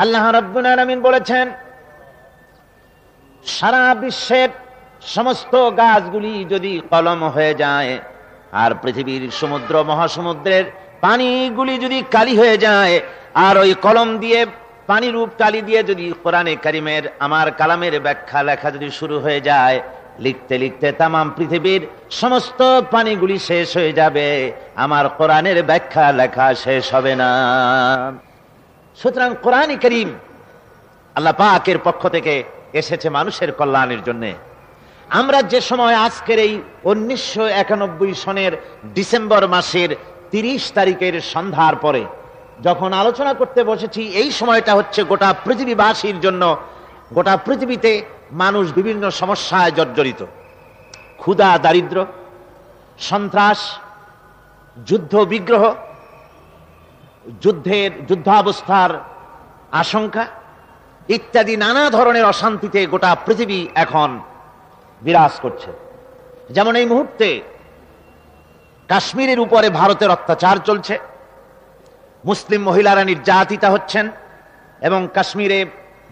আল্লাহ রাব্বুল আলামিন বলেছেন, সারা বিশ্বের সমস্ত গাছগুলি যদি কলম হয়ে যায়, আর পৃথিবীর সমুদ্র মহাসমুদ্রের পানিগুলি যদি কালি হয়ে যায়, আর ওই কলম দিয়ে পানিরূপ কালি দিয়ে যদি কোরআনে কারিমের আমার কালামের ব্যাখ্যা লেখা যদি শুরু হয়ে যায়, লিখতে লিখতে তামাম পৃথিবীর সমস্ত পানিগুলি শেষ হয়ে যাবে, আমার কোরআনের ব্যাখ্যা লেখা শেষ হবে না। সুতরাং কোরআন কারীম আল্লাহ পাকের পক্ষ থেকে এসেছে মানুষের কল্যাণের জন্য। আমরা যে সময় আজকের এই 1991 সনের ডিসেম্বর মাসের 30 তারিখের সন্ধ্যার পরে যখন আলোচনা করতে বসেছি, এই সময়টা হচ্ছে গোটা পৃথিবীবাসীর জন্য। গোটা পৃথিবীতে মানুষ বিভিন্ন সমস্যায় জর্জরিত। ক্ষুধা, দারিদ্র, সন্ত্রাস, যুদ্ধ বিগ্রহ, যুদ্ধাবস্থার আশঙ্কা ইত্যাদি নানা ধরনের অশান্তিতে গোটা পৃথিবী এখন বিরাজ করছে। যেমন এই মুহূর্তে কাশ্মীরের উপরে ভারতের অত্যাচার চলছে, মুসলিম মহিলারা নির্যাতিতা হচ্ছেন এবং কাশ্মীরে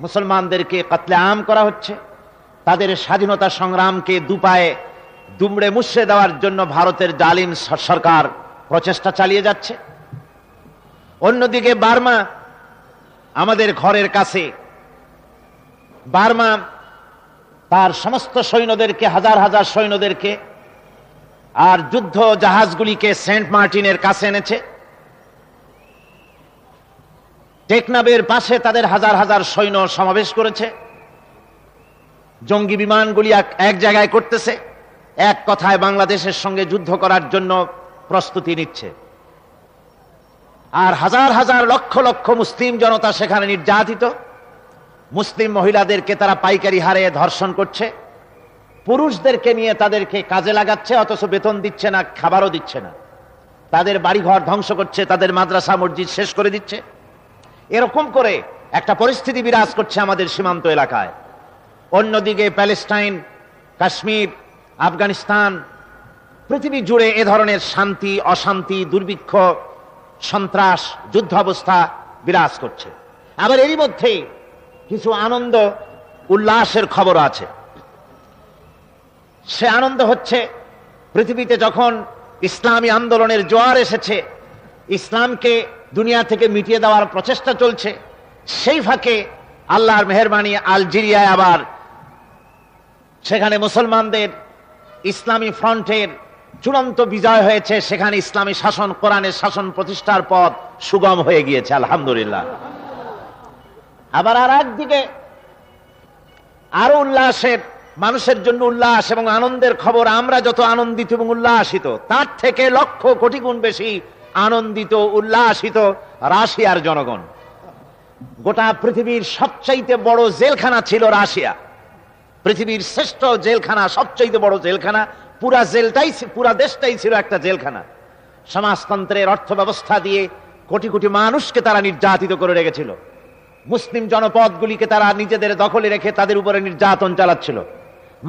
মুসলমানদেরকে কতলে আম করা হচ্ছে। তাদের স্বাধীনতা সংগ্রামকে দুপায়ে দুমড়ে মুচড়ে দেওয়ার জন্য ভারতের জালিম সরকার প্রচেষ্টা চালিয়ে যাচ্ছে। অন্যদিকে বার্মা, আমাদের ঘরের কাছে, বার্মা তার সমস্ত সৈন্যদেরকে, হাজার হাজার সৈন্যদেরকে আর যুদ্ধ জাহাজগুলিকে সেন্ট মার্টিনের কাছে এনেছে। টেকনাফের পাশে তাদের হাজার হাজার সৈন্য সমাবেশ করেছে। জঙ্গি বিমানগুলি এক জায়গায় করতেছে, এক কথায় বাংলাদেশের সঙ্গে যুদ্ধ করার জন্য প্রস্তুতি নিচ্ছে। আর হাজার হাজার লক্ষ লক্ষ মুসলিম জনতা সেখানে নির্যাতিত। মুসলিম মহিলাদেরকে তারা পাইকারি হারে ধর্ষণ করছে, পুরুষদেরকে নিয়ে তাদেরকে কাজে লাগাচ্ছে, অথচ বেতন দিচ্ছে না, খাবারও দিচ্ছে না। তাদের বাড়িঘর ধ্বংস করছে, তাদের মাদ্রাসা মসজিদ শেষ করে দিচ্ছে। এরকম করে একটা পরিস্থিতি বিরাজ করছে আমাদের সীমান্ত এলাকায়। অন্যদিকে প্যালেস্টাইন, কাশ্মীর, আফগানিস্তান, পৃথিবী জুড়ে এ ধরনের শান্তি, অশান্তি, দুর্ভিক্ষ, সন্ত্রাস, যুদ্ধ অবস্থা বিরাজ করছে। আবার এরই মধ্যে কিছু আনন্দ উল্লাসের খবর আছে। সে আনন্দ হচ্ছে, পৃথিবীতে যখন ইসলামী আন্দোলনের জোয়ার এসেছে, ইসলামকে দুনিয়া থেকে মিটিয়ে দেওয়ার প্রচেষ্টা চলছে, সেই ফাঁকে আল্লাহর মেহেরবানি আলজেরিয়ায় আবার সেখানে মুসলমানদের ইসলামী ফ্রন্টের চূড়ান্ত বিজয় হয়েছে। সেখানে ইসলামী শাসন, কোরআনের শাসন প্রতিষ্ঠার পথ সুগম হয়ে গিয়েছে, আলহামদুলিল্লাহ। আবার আর একদিকে আরো উল্লাসের, মানুষের জন্য উল্লাস এবং আনন্দের খবর। আমরা যত আনন্দিত এবং উল্লাসিত, তার থেকে লক্ষ কোটি গুণ বেশি আনন্দিত, উল্লাসিত রাশিয়ার জনগণ। গোটা পৃথিবীর সবচাইতে বড় জেলখানা ছিল রাশিয়া। পৃথিবীর শ্রেষ্ঠ জেলখানা, সবচাইতে বড় জেলখানা, পুরা দেশটাই ছিল একটা জেলখানা। সমাজতন্ত্রের অর্থ ব্যবস্থা দিয়ে কোটি কোটি মানুষকে তারা নির্যাতিত করে রেখেছিল। মুসলিম জনপদগুলিকে তারা নিজেদের দখলে রেখে তাদের উপরে নির্যাতন চালাচ্ছিল।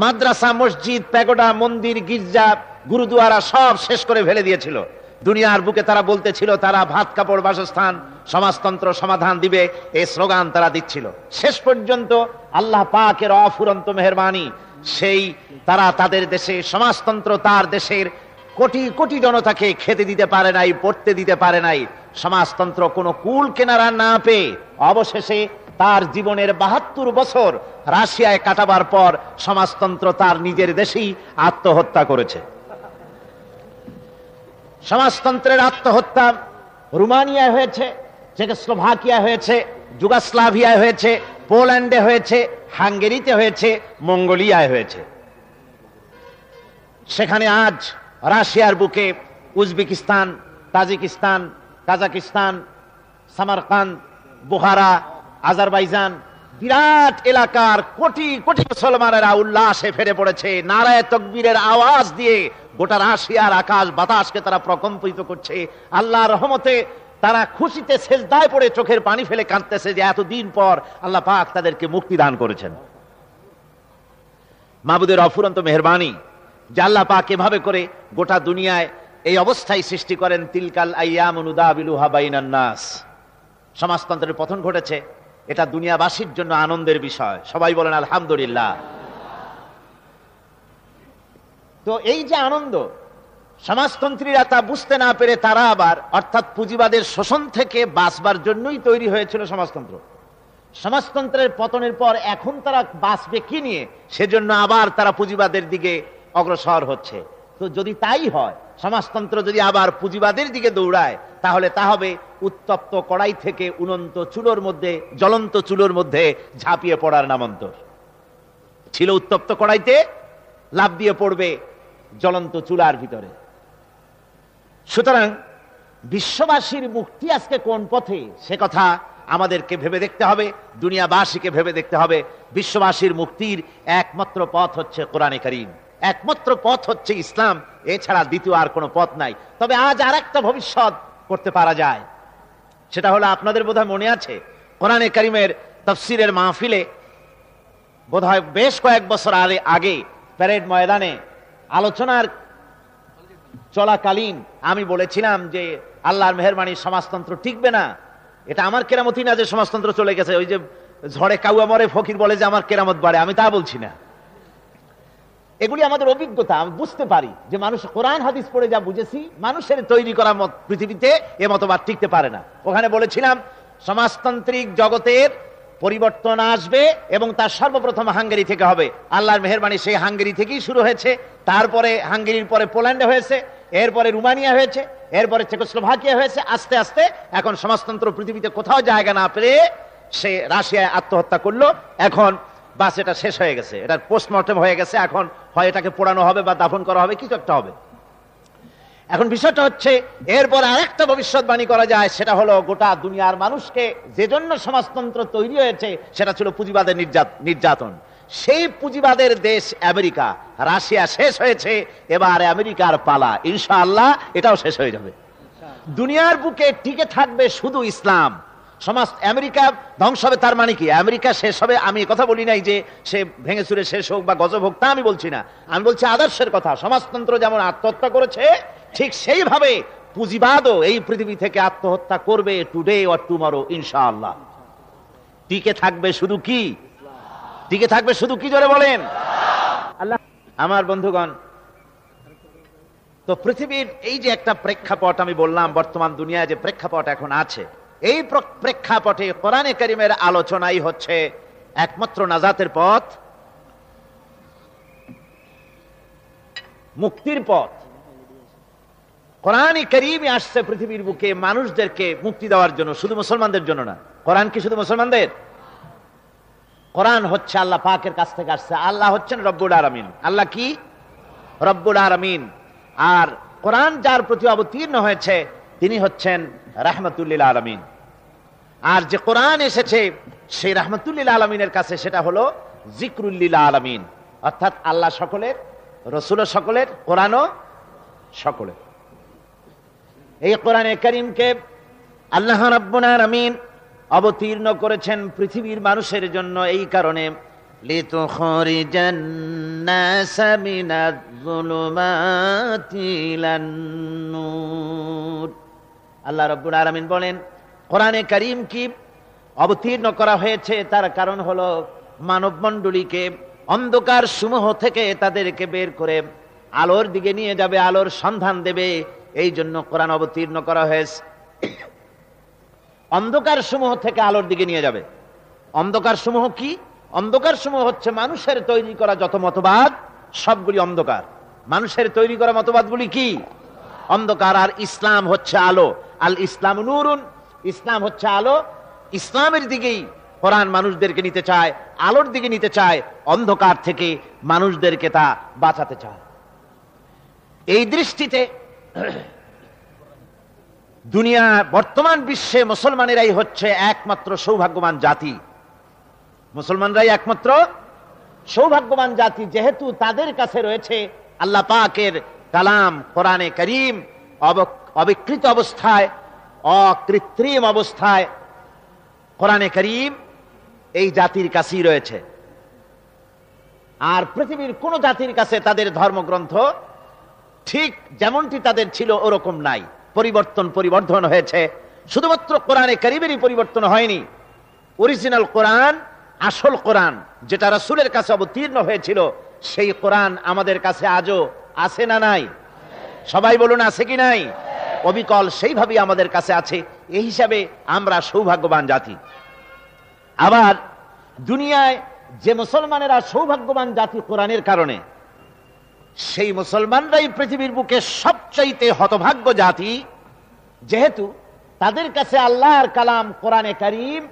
মাদ্রাসা, মসজিদ, প্যাগোডা, মন্দির, গির্জা, গুরুদুয়ারা সব শেষ করে ফেলে দিয়েছিল। দুনিয়ার বুকে তারা বলতেছিল তারা ভাত কাপড় বাসস্থান, সমাজতন্ত্র সমাধান দিবে, এই স্লোগান তারা দিচ্ছিল। শেষ পর্যন্ত আল্লাহ পাকের অফুরন্ত মেহেরবানি, সেই তারা তাদের দেশে সমাজতন্ত্র, তার দেশের কোটি কোটি জনতাকে খেতে দিতে পারে নাই, পড়তে দিতে পারে নাই। সমাজতন্ত্র কোনো কুল কেনারা না পেয়ে অবশেষে তার জীবনের 72 বছর রাশিয়ায় কাটাবার পর সমাজতন্ত্র তার নিজের দেশেই আত্মহত্যা করেছে। সমাজতন্ত্রের আত্মহত্যা রোমানিয়ায় হয়েছে, চেকোস্লোভাকিয়ায় হয়েছে, যুগোস্লাভিয়ায় হয়েছে, পোল্যান্ডে হয়েছে, হাঙ্গেরিতে হয়েছে, মঙ্গোলিয়ায় হয়েছে। সেখানে আজ রাশিয়ার বুকে Uzbekistan, Tajikistan, Kazakhstan, Samarkand, Bukhara, Azerbaijan, বিরাট এলাকার কোটি কোটি মুসলমানেরা উল্লাসে ফেরে পড়েছে। নারায়ে তাকবীরের আওয়াজ দিয়ে গোটা রাশিয়ার আকাশ বাতাসকে তারা প্রকম্পিত করছে। আল্লাহর রহমতে তারা খুশিতে সেজদায় পড়ে চোখের পানি ফেলে কাঁদতেছে যে এতদিন পর আল্লাহ পাক তাদেরকে মুক্তি দান করেছেন। মাবুদের অফুরন্ত মেহেরবানি যে আল্লাহ পাক এভাবে করে গোটা দুনিয়ায় এই অবস্থায় সৃষ্টি করেন। তিলকাল আইয়ামু নুদাবিলুহা বাইনান নাস। সমাজতন্ত্রের পতন ঘটেছে, এটা দুনিয়াবাসীর জন্য আনন্দের বিষয়। সবাই বলেন আলহামদুলিল্লাহ। তো এই যে আনন্দ, সমাজতন্ত্রীরা তা বুঝতে না পেরে তারা আবার অর্থাৎ পুঁজিবাদের শোষণ থেকে বাঁচবার জন্যই তৈরি হয়েছিল সমাজতন্ত্র। সমাজতন্ত্রের পতনের পর এখন তারা বাঁচবে কি নিয়ে, সেজন্য আবার তারা পুঁজিবাদের দিকে অগ্রসর হচ্ছে। তো যদি তাই হয়, সমাজতন্ত্র যদি আবার পুঁজিবাদের দিকে দৌড়ায়, তাহলে তা হবে উত্তপ্ত কড়াই থেকে জ্বলন্ত চুলোর মধ্যে ঝাঁপিয়ে পড়ার নামান্তর। ছিল উত্তপ্ত কড়াইতে, লাফ দিয়ে পড়বে জ্বলন্ত চুলার ভিতরে। সুতরাং বিশ্ববাসীর মুক্তি আজকে কোন পথে, সে কথা আমাদেরকে ভেবে দেখতে হবে, দুনিয়াবাসীকে ভেবে দেখতে হবে। বিশ্ববাসীর মুক্তির একমাত্র পথ হচ্ছে কোরআনে কারীম, একমাত্র পথ হচ্ছে ইসলাম, এছাড়া দ্বিতীয় আর কোনো পথ নাই। তবে আজ আর একটা ভবিষ্যৎ করতে পারা যায়, সেটা হলো আপনাদের বোধহয় মনে আছে, কোরআনে কারীমের তাফসীরের মাহফিলে বোধহয় বেশ কয়েক বছর আগে প্যারেড ময়দানে আলোচনার চলাকালীন আমি বলেছিলাম যে আল্লাহর মেহেরবানি সমাজতন্ত্র টিকবে না। এটা আমার কেরামতি না যে সমাজতন্ত্র চলে গেছে, ওই যে ঝড়ে কাউয়া মরে ফকির বলে যে আমার কেরামত বাড়ে, আমি তা বলছি না। এগুলি আমাদের অভিজ্ঞতা, আমি বুঝতে পারি যে মানুষ কোরআন হাদিস পড়ে যা বুঝেছি, মানুষের তৈরি করা পৃথিবীতে এ মতবাদ টিকতে পারে না। ওখানে বলেছিলাম সমাজতান্ত্রিক জগতের পরিবর্তন আসবে এবং তার সর্বপ্রথম হাঙ্গেরি থেকে হবে। আল্লাহর মেহেরবানি সেই হাঙ্গেরি থেকেই শুরু হয়েছে, তারপরে হাঙ্গেরির পরে পোল্যান্ডে হয়েছে, এরপরে রুমানিয়া হয়েছে, এরপরে চেকোস্লোভাকিয়া হয়েছে। আস্তে আস্তে এখন সমাজতন্ত্র পৃথিবীতে কোথাও জায়গা না পেয়ে সে রাশিয়ায় আত্মহত্যা করলো। এখন বাস এটা শেষ হয়ে গেছে, এটার পোস্টমর্টেম হয়ে গেছে, এখন হয় এটাকে পোড়ানো হবে বা দাফন করা হবে, কিছু একটা হবে। এখন বিষয়টা হচ্ছে এরপর আরেকটা ভবিষ্যৎবাণী করা যায়, সেটা হলো গোটা দুনিয়ার মানুষকে যে জন্য সমাজতন্ত্র তৈরি হয়েছে সেটা ছিল পুঁজিবাদের নির্যাতন। সেই পুঁজিবাদের দেশ আমেরিকা, রাশিয়া শেষ হয়েছে, এবার আমেরিকার পালা, ইনশাআল্লাহ এটাও শেষ হয়ে যাবে। দুনিয়ার বুকে টিকে থাকবে শুধু ইসলাম। আমেরিকা ধ্বংস হবে তার মানে কি আমেরিকা শেষ হবে? আমি কথা বলি নাই যে সে ভেঙে চুরে শেষ হোক বা গজব হোক, তা আমি বলছি না। আমি বলছি আদর্শের কথা। সমাজতন্ত্র যেমন আত্মহত্যা করেছে, ঠিক সেইভাবে পুঁজিবাদও এই পৃথিবী থেকে আত্মহত্যা করবে, টুডে অর টুমরো ইনশাআল্লাহ। টিকে থাকবে শুধু কি? টিকে থাকবে শুধু কি? জোরে বলেন আল্লাহ। আমার বন্ধুগণ, তো পৃথিবীর এই যে একটা প্রেক্ষাপট আমি বললাম, বর্তমান দুনিয়ায় যে প্রেক্ষাপট এখন আছে, এই প্রেক্ষাপটে কোরআনে কারীমের আলোচনাই হচ্ছে একমাত্র নাজাতের পথ, মুক্তির পথ। কোরআনে কারীমে আসছে পৃথিবীর বুকে মানুষদেরকে মুক্তি দেওয়ার জন্য, শুধু মুসলমানদের জন্য না। কোরআন কি শুধু মুসলমানদের? কোরআন হচ্ছে আল্লাহ পাকের কাছ থেকে আসছে। আল্লাহ হচ্ছেন রব্বুল আলামিন। আল্লাহ কি? রব্বুল আলামিন। আর কোরআন যার প্রতি অবতীর্ণ হয়েছে তিনি হচ্ছেন রাহমাতুল লিল আলামিন। আর যে কোরআন এসেছে সেই রাহমাতুল লিল আলামিনের কাছে, সেটা হলো যিকরুল লিল আলামিন, অর্থাৎ আল্লাহ সকলের, রাসূল সকলের, কোরআনও সকলের। এই কোরআনে কারীমকে আল্লাহ রাব্বুল আলামিন অবতীর্ণ করেছেন পৃথিবীর মানুষের জন্য। এই কারণে লিতুখরিজান নাসা মিনাজ যুলুমাতি ইলান নূর। আল্লাহ রাব্বুল আলামিন বলেন কোরআনে কারীম কি অবতীর্ণ করা হয়েছে, তার কারণ হলো মানব মণ্ডলীকে অন্ধকার সমূহ থেকে তাদেরকে বের করে আলোর দিকে নিয়ে যাবে, আলোর সন্ধান দেবে। এই জন্য কোরআন অবতীর্ণ করা হয়েছে। অন্ধকার সমূহ থেকে আলোর দিকে নিয়ে যাবে। অন্ধকার সমূহ কি? অন্ধকার সমূহ হচ্ছে মানুষের তৈরি করা যত মতবাদ, সবগুলি অন্ধকার। মানুষের তৈরি করা মতবাদগুলি কি? অন্ধকার। আর ইসলাম হচ্ছে আলো। আল ইসলাম নূরুন, ইসলাম হচ্ছে আলো। ইসলামের দিকেই কোরআন মানুষদেরকে নিতে চায়, আলোর দিকে নিতে চায়, অন্ধকার থেকে মানুষদেরকে তা বাঁচাতে চায়। এই দৃষ্টিতে দুনিয়া, বর্তমান বিশ্বে মুসলমানেরাই হচ্ছে একমাত্র সৌভাগ্যবান জাতি। মুসলমানরাই একমাত্র সৌভাগ্যবান জাতি, যেহেতু তাদের কাছে রয়েছে আল্লাহ পাকের কালাম কোরআনে কারীম, অবিকৃত অবস্থায়, অকৃত্রিম অবস্থায় কোরআনে কারীম এই জাতির কাছেই রয়েছে। আর পৃথিবীর কোন জাতির কাছে তাদের ধর্মগ্রন্থ ঠিক যেমনটি তাদের ছিল ওরকম নাই। পরিবর্তন, পরিবর্ধন হয়েছে। শুধুমাত্র কোরআনে কারীমেরই পরিবর্তন হয়নি, অরিজিনাল কোরআন, আসল কোরআন যেটা রাসূলের কাছে অবতীর্ণ হয়েছিল, সেই কোরআন আমাদের কাছে আজও আছে না নাই? সবাই বলুন আছে কি নাই? অবিকল সেইভাবেই আমাদের কাছে আছে। এই হিসাবে আমরা সৌভাগ্যবান জাতি। আবার দুনিয়ায় যে মুসলমানেরা সৌভাগ্যবান জাতি কোরআনের কারণে, সেই মুসলমানরাই পৃথিবীর বুকে সবচাইতে হতভাগ্য জাতি, যেহেতু তাদের কাছে আল্লাহর কালাম কোরআনে কারীম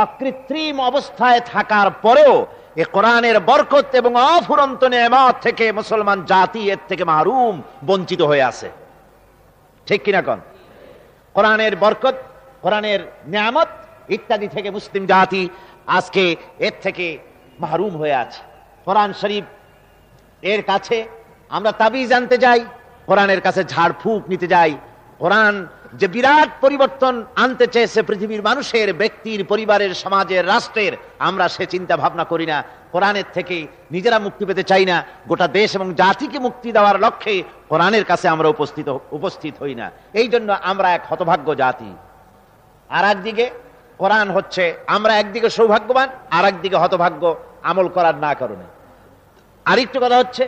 অকৃত্রিম অবস্থায় থাকার পরেও এ কোরআনের বরকত এবং অফুরন্ত নেয়ামত থেকে মুসলমান জাতি এর থেকে মাহরুম, বঞ্চিত হয়ে আছে। ঠিক কিনা কোন? কোরআনের বরকত, কোরআনের নেয়ামত ইত্যাদি থেকে মুসলিম জাতি আজকে এর থেকে মাহরুম হয়ে আছে। কোরআন শরীফ এর কাছে আমরা তাবিজ আনতে যাই, কোরআনের কাছে ঝাড়ফুঁক নিতে যাই। কোরআন যে বিরাট পরিবর্তন আনতে চেয়েছে পৃথিবীর মানুষের, ব্যক্তির, পরিবারের, সমাজের, রাষ্ট্রের, আমরা সে চিন্তা ভাবনা করি না। কোরআনের থেকে নিজেরা মুক্তি পেতে চাই না, গোটা দেশ এবং জাতিকে মুক্তি দেওয়ার লক্ষ্যে কোরআনের কাছে আমরা উপস্থিত হই না। এই জন্য আমরা এক হতভাগ্য জাতি। আর একদিকে কোরআন হচ্ছে, আমরা একদিকে সৌভাগ্যবান, আর একদিকে হতভাগ্য আমল করার না কারণে। আরেকটু কথা হচ্ছে,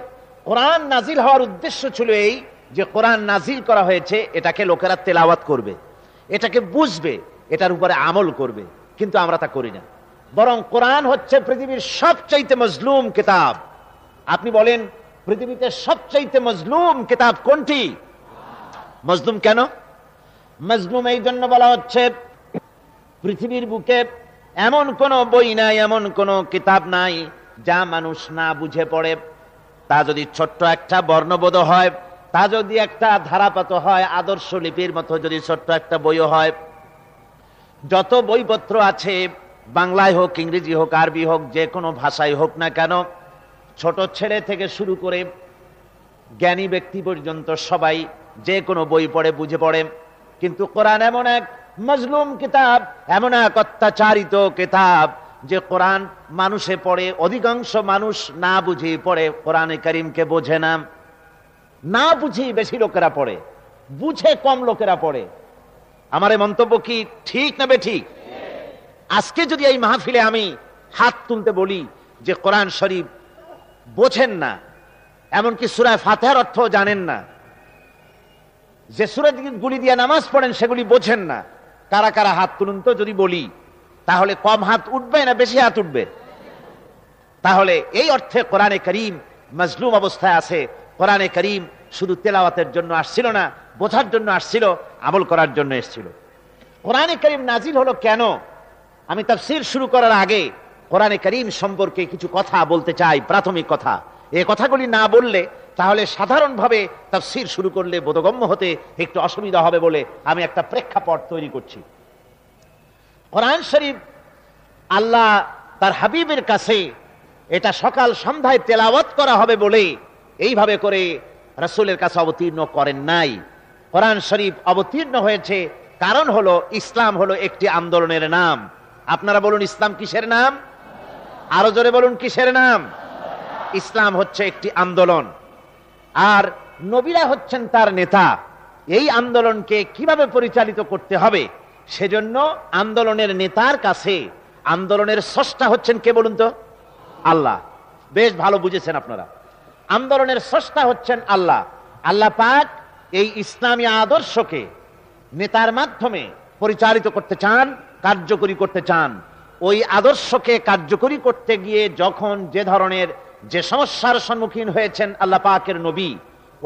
কোরআন নাজিল হওয়ার উদ্দেশ্য ছিল এই যে কোরআন নাজিল করা হয়েছে, এটাকে লোকেরা তেলাওয়াত করবে, এটাকে বুঝবে, এটার উপরে আমল করবে, কিন্তু আমরা তা করি না। বরং কোরআন হচ্ছে পৃথিবীর সবচাইতে মজলুম কিতাব। আপনি বলেন পৃথিবীতে সবচাইতে মজলুম কিতাব কোনটি? মজলুম কেন? মজলুম এই জন্য বলা হচ্ছে, পৃথিবীর বুকে এমন কোন বই নাই, এমন কোন কিতাব নাই যা মানুষ না বুঝে পড়ে। তা যদি ছোট্ট একটা বর্ণবোধ হয়, তা যদি একটা ধারাপাত হয়, আদর্শ লিপির মতো যদি ছোট্ট একটা বইও হয়, যত বইপত্র আছে, বাংলায় হোক, ইংরেজি হোক, আরবি হোক, যে কোনো ভাষায় হোক না কেন, ছোট ছেলে থেকে শুরু করে জ্ঞানী ব্যক্তি পর্যন্ত সবাই যে কোনো বই পড়ে, বুঝে পড়ে। কিন্তু কোরআন এমন এক মজলুম কিতাব, এমন এক অত্যাচারিত কিতাব যে কোরআন মানুষে পড়ে, অধিকাংশ মানুষ না বুঝে পড়ে, কোরআনে কারীমকে বোঝে না। না বুঝি বেশি লোকেরা পড়ে, বুঝে কম লোকেরা পড়ে। আমার এই মন্তব্য কি ঠিক না বেঠিক? আজকে যদি এই মাহফিলে আমি হাত তুলতে বলি যে কোরআন শরীফ বোঝেন না, এমনকি সূরা ফাতিহার অর্থ জানেন না, যে সূরাগুলি দিয়ে নামাজ পড়েন সেগুলি বোঝেন না, কারা কারা হাত তুলুন তো যদি বলি, তাহলে কম হাত উঠবে না বেশি হাত উঠবে? তাহলে এই অর্থে কোরআনে কারীম মজলুম অবস্থায় আছে। কোরআনে কারীম শুধু তেলাওয়াতের জন্য আসছিল না, বোঝার জন্য আসছিল, আমল করার জন্য এসেছিল। কোরআনে কারীম নাজিল হলো কেন? আমি তাফসীর শুরু করার আগে কোরআনে কারীম সম্পর্কে কিছু কথা বলতে চাই, প্রাথমিক কথা। এই কথাগুলি না বললে তাহলে সাধারণভাবে তাফসীর শুরু করলে বোধগম্য হতে একটু অসুবিধা হবে বলে আমি একটা প্রেক্ষাপট তৈরি করছি। কোরআন শরীফ আল্লাহ তার হাবিবের কাছে এটা সকাল সন্ধ্যায় তেলাওয়াত করা হবে বলে এইভাবে করে রাসূলের কাছে অবতীর্ণ করেন নাই। কোরআন শরীফ অবতীর্ণ হয়েছে কারণ হলো, ইসলাম হলো একটি আন্দোলনের নাম। আপনারা বলুন, ইসলাম কিসের নাম? আরো জোরে বলুন, কিসের নাম? ইসলাম হচ্ছে একটি আন্দোলন, আর নবীরা হচ্ছেন তার নেতা। এই আন্দোলনকে কিভাবে পরিচালিত করতে হবে, সেজন্য আন্দোলনের নেতার কাছে, আন্দোলনের স্রষ্টা হচ্ছেন কে বলুন তো? আল্লাহ। বেশ ভালো বুঝেছেন আপনারা। আন্দোলনের স্রষ্টা হচ্ছেন আল্লাহ। আল্লাহ পাক এই ইসলামী আদর্শকে নেতার মাধ্যমে পরিচালিত করতে চান, কার্যকরী করতে চান। ওই আদর্শকে কার্যকরী করতে গিয়ে যখন যে ধরনের যে সমস্যার সম্মুখীন হয়েছেন আল্লাহ পাকের নবী,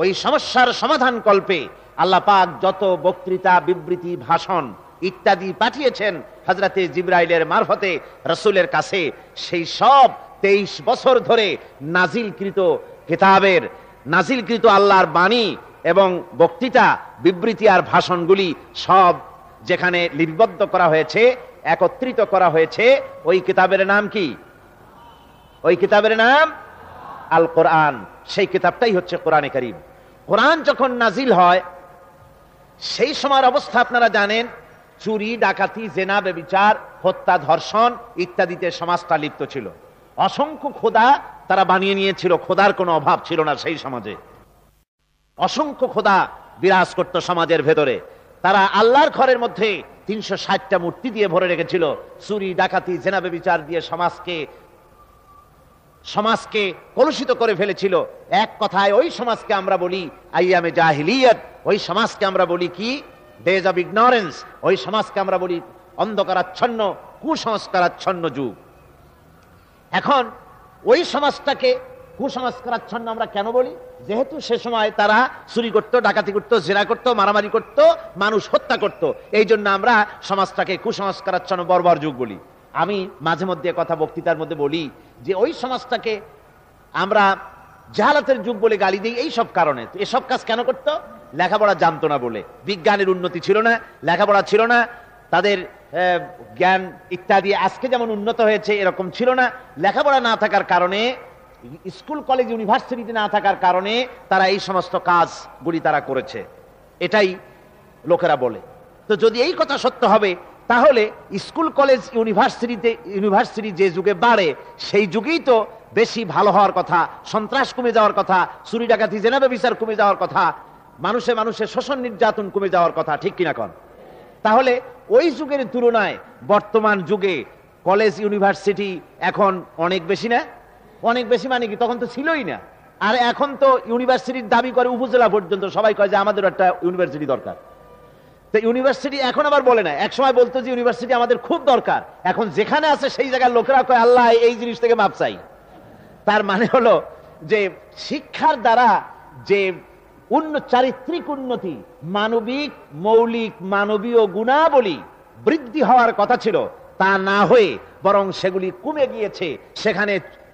ওই সমস্যার সমাধান কল্পে আল্লাহ পাক যত বক্তৃতা, বিবৃতি, ভাষণ ইত্যাদি পাঠিয়েছেন হযরতে জিবরাইলের মারফতে রাসূলের কাছে, সেই সব 23 বছর ধরে নাজিলকৃত কিতাবের, নাজিলকৃত আল্লাহর বাণী এবং বক্তৃতা, বিবৃতি আর ভাষণগুলি সব যেখানে লিপিবদ্ধ করা হয়েছে, একত্রিত করা হয়েছে, ওই কিতাবের নাম কি? ওই কিতাবের নাম আল কোরআন। সেই কিতাবটাই হচ্ছে কোরআনে কারীম। কোরআন যখন নাজিল হয়, সেই সময়ের অবস্থা আপনারা জানেন, চুরি, ডাকাতি, জেনা, ব্যভিচার, হত্যা, ধর্ষণ ইত্যাদিতে সমাজটা লিপ্ত ছিল। অসংখ্য খোদা তারা বানিয়ে নিয়েছিল, খোদার কোনো অভাব ছিল না সেই সমাজে। অসংখ্য খোদা বিরাজ করত সমাজের ভেতরে। তারা আল্লাহর ঘরের মধ্যে 360টা মূর্তি দিয়ে ভরে রেখেছিল। চুরি ডাকাতি জেনা ব্যভিচার দিয়ে সমাজকে কলুষিত করে ফেলেছিল। এক কথায় ওই সমাজকে আমরা বলি আইয়ামে জাহিলিয়াত, ওই সমাজকে আমরা বলি কি ডেজ অফ ইগনোরেন্স, ওই সমাজকে আমরা বলি অন্ধকারাচ্ছন্ন কুসংস্কারাচ্ছন্ন যুগ। এখন ওই সমাজটাকে কুসংস্কারাচ্ছন্ন আমরা কেন বলি? যেহেতু সে সময় তারা চুরি করত, ডাকাতি করত, জেনা করত, মারামারি করত, মানুষ হত্যা করত, এই জন্য আমরা সমাজটাকে কুসংস্কারাচ্ছন্ন বর্বর যুগ বলি। আমি মাঝে মধ্যে কথা বক্তৃতার মধ্যে বলি যে ওই সমাজটাকে আমরা জাহালাতের যুগ বলে গালি দিই এই সব কারণে। এসব কাজ কেন করত? লেখাপড়া জানতো না বলে। বিজ্ঞানের উন্নতি ছিল না, লেখাপড়া ছিল না, তাদের জ্ঞান ইত্যাদি আজকে যেমন উন্নত হয়েছে এরকম ছিল না। লেখাপড়া না থাকার কারণে, স্কুল কলেজ ইউনিভার্সিটিতে না থাকার কারণে তারা এই সমস্ত কাজগুলি তারা করেছে, এটাই লোকেরা বলে। তো যদি এই কথা সত্য হবে তাহলে স্কুল কলেজ ইউনিভার্সিটি যে যুগে বাড়ে সেই যুগেই তো বেশি ভালো হওয়ার কথা, সন্ত্রাস কমে যাওয়ার কথা, চুরি ডাকাতি জেনা ব্যভিচার কমে যাওয়ার কথা, মানুষের শোষণ নির্যাতন কমে যাওয়ার কথা, ঠিক কিনা কন? তাহলে ওই যুগের তুলনায় বর্তমান যুগে কলেজ ইউনিভার্সিটি এখন অনেক বেশি না? অনেক বেশি মানে কি? তখন তো ছিলই না। আর এখন তো ইউনিভার্সিটির দাবি করে উপজেলা পর্যন্ত, সবাই কয় যে আমাদের একটা ইউনিভার্সিটি দরকার। তো ইউনিভার্সিটি এখন আবার বলে না, এক সময় বলতো যে ইউনিভার্সিটি আমাদের খুব দরকার, এখন যেখানে আছে সেই জায়গার লোকেরা কয় আল্লাহ এই জিনিস থেকে মাপ চাই। তার মানে হলো যে শিক্ষার দ্বারা যে চারিত্রিক উন্নতি, মানবিক মৌলিক মানবীয় গুণাবলী বৃদ্ধি হওয়ার কথা ছিল তা না হয়ে বরং সেগুলি কমে গিয়েছে।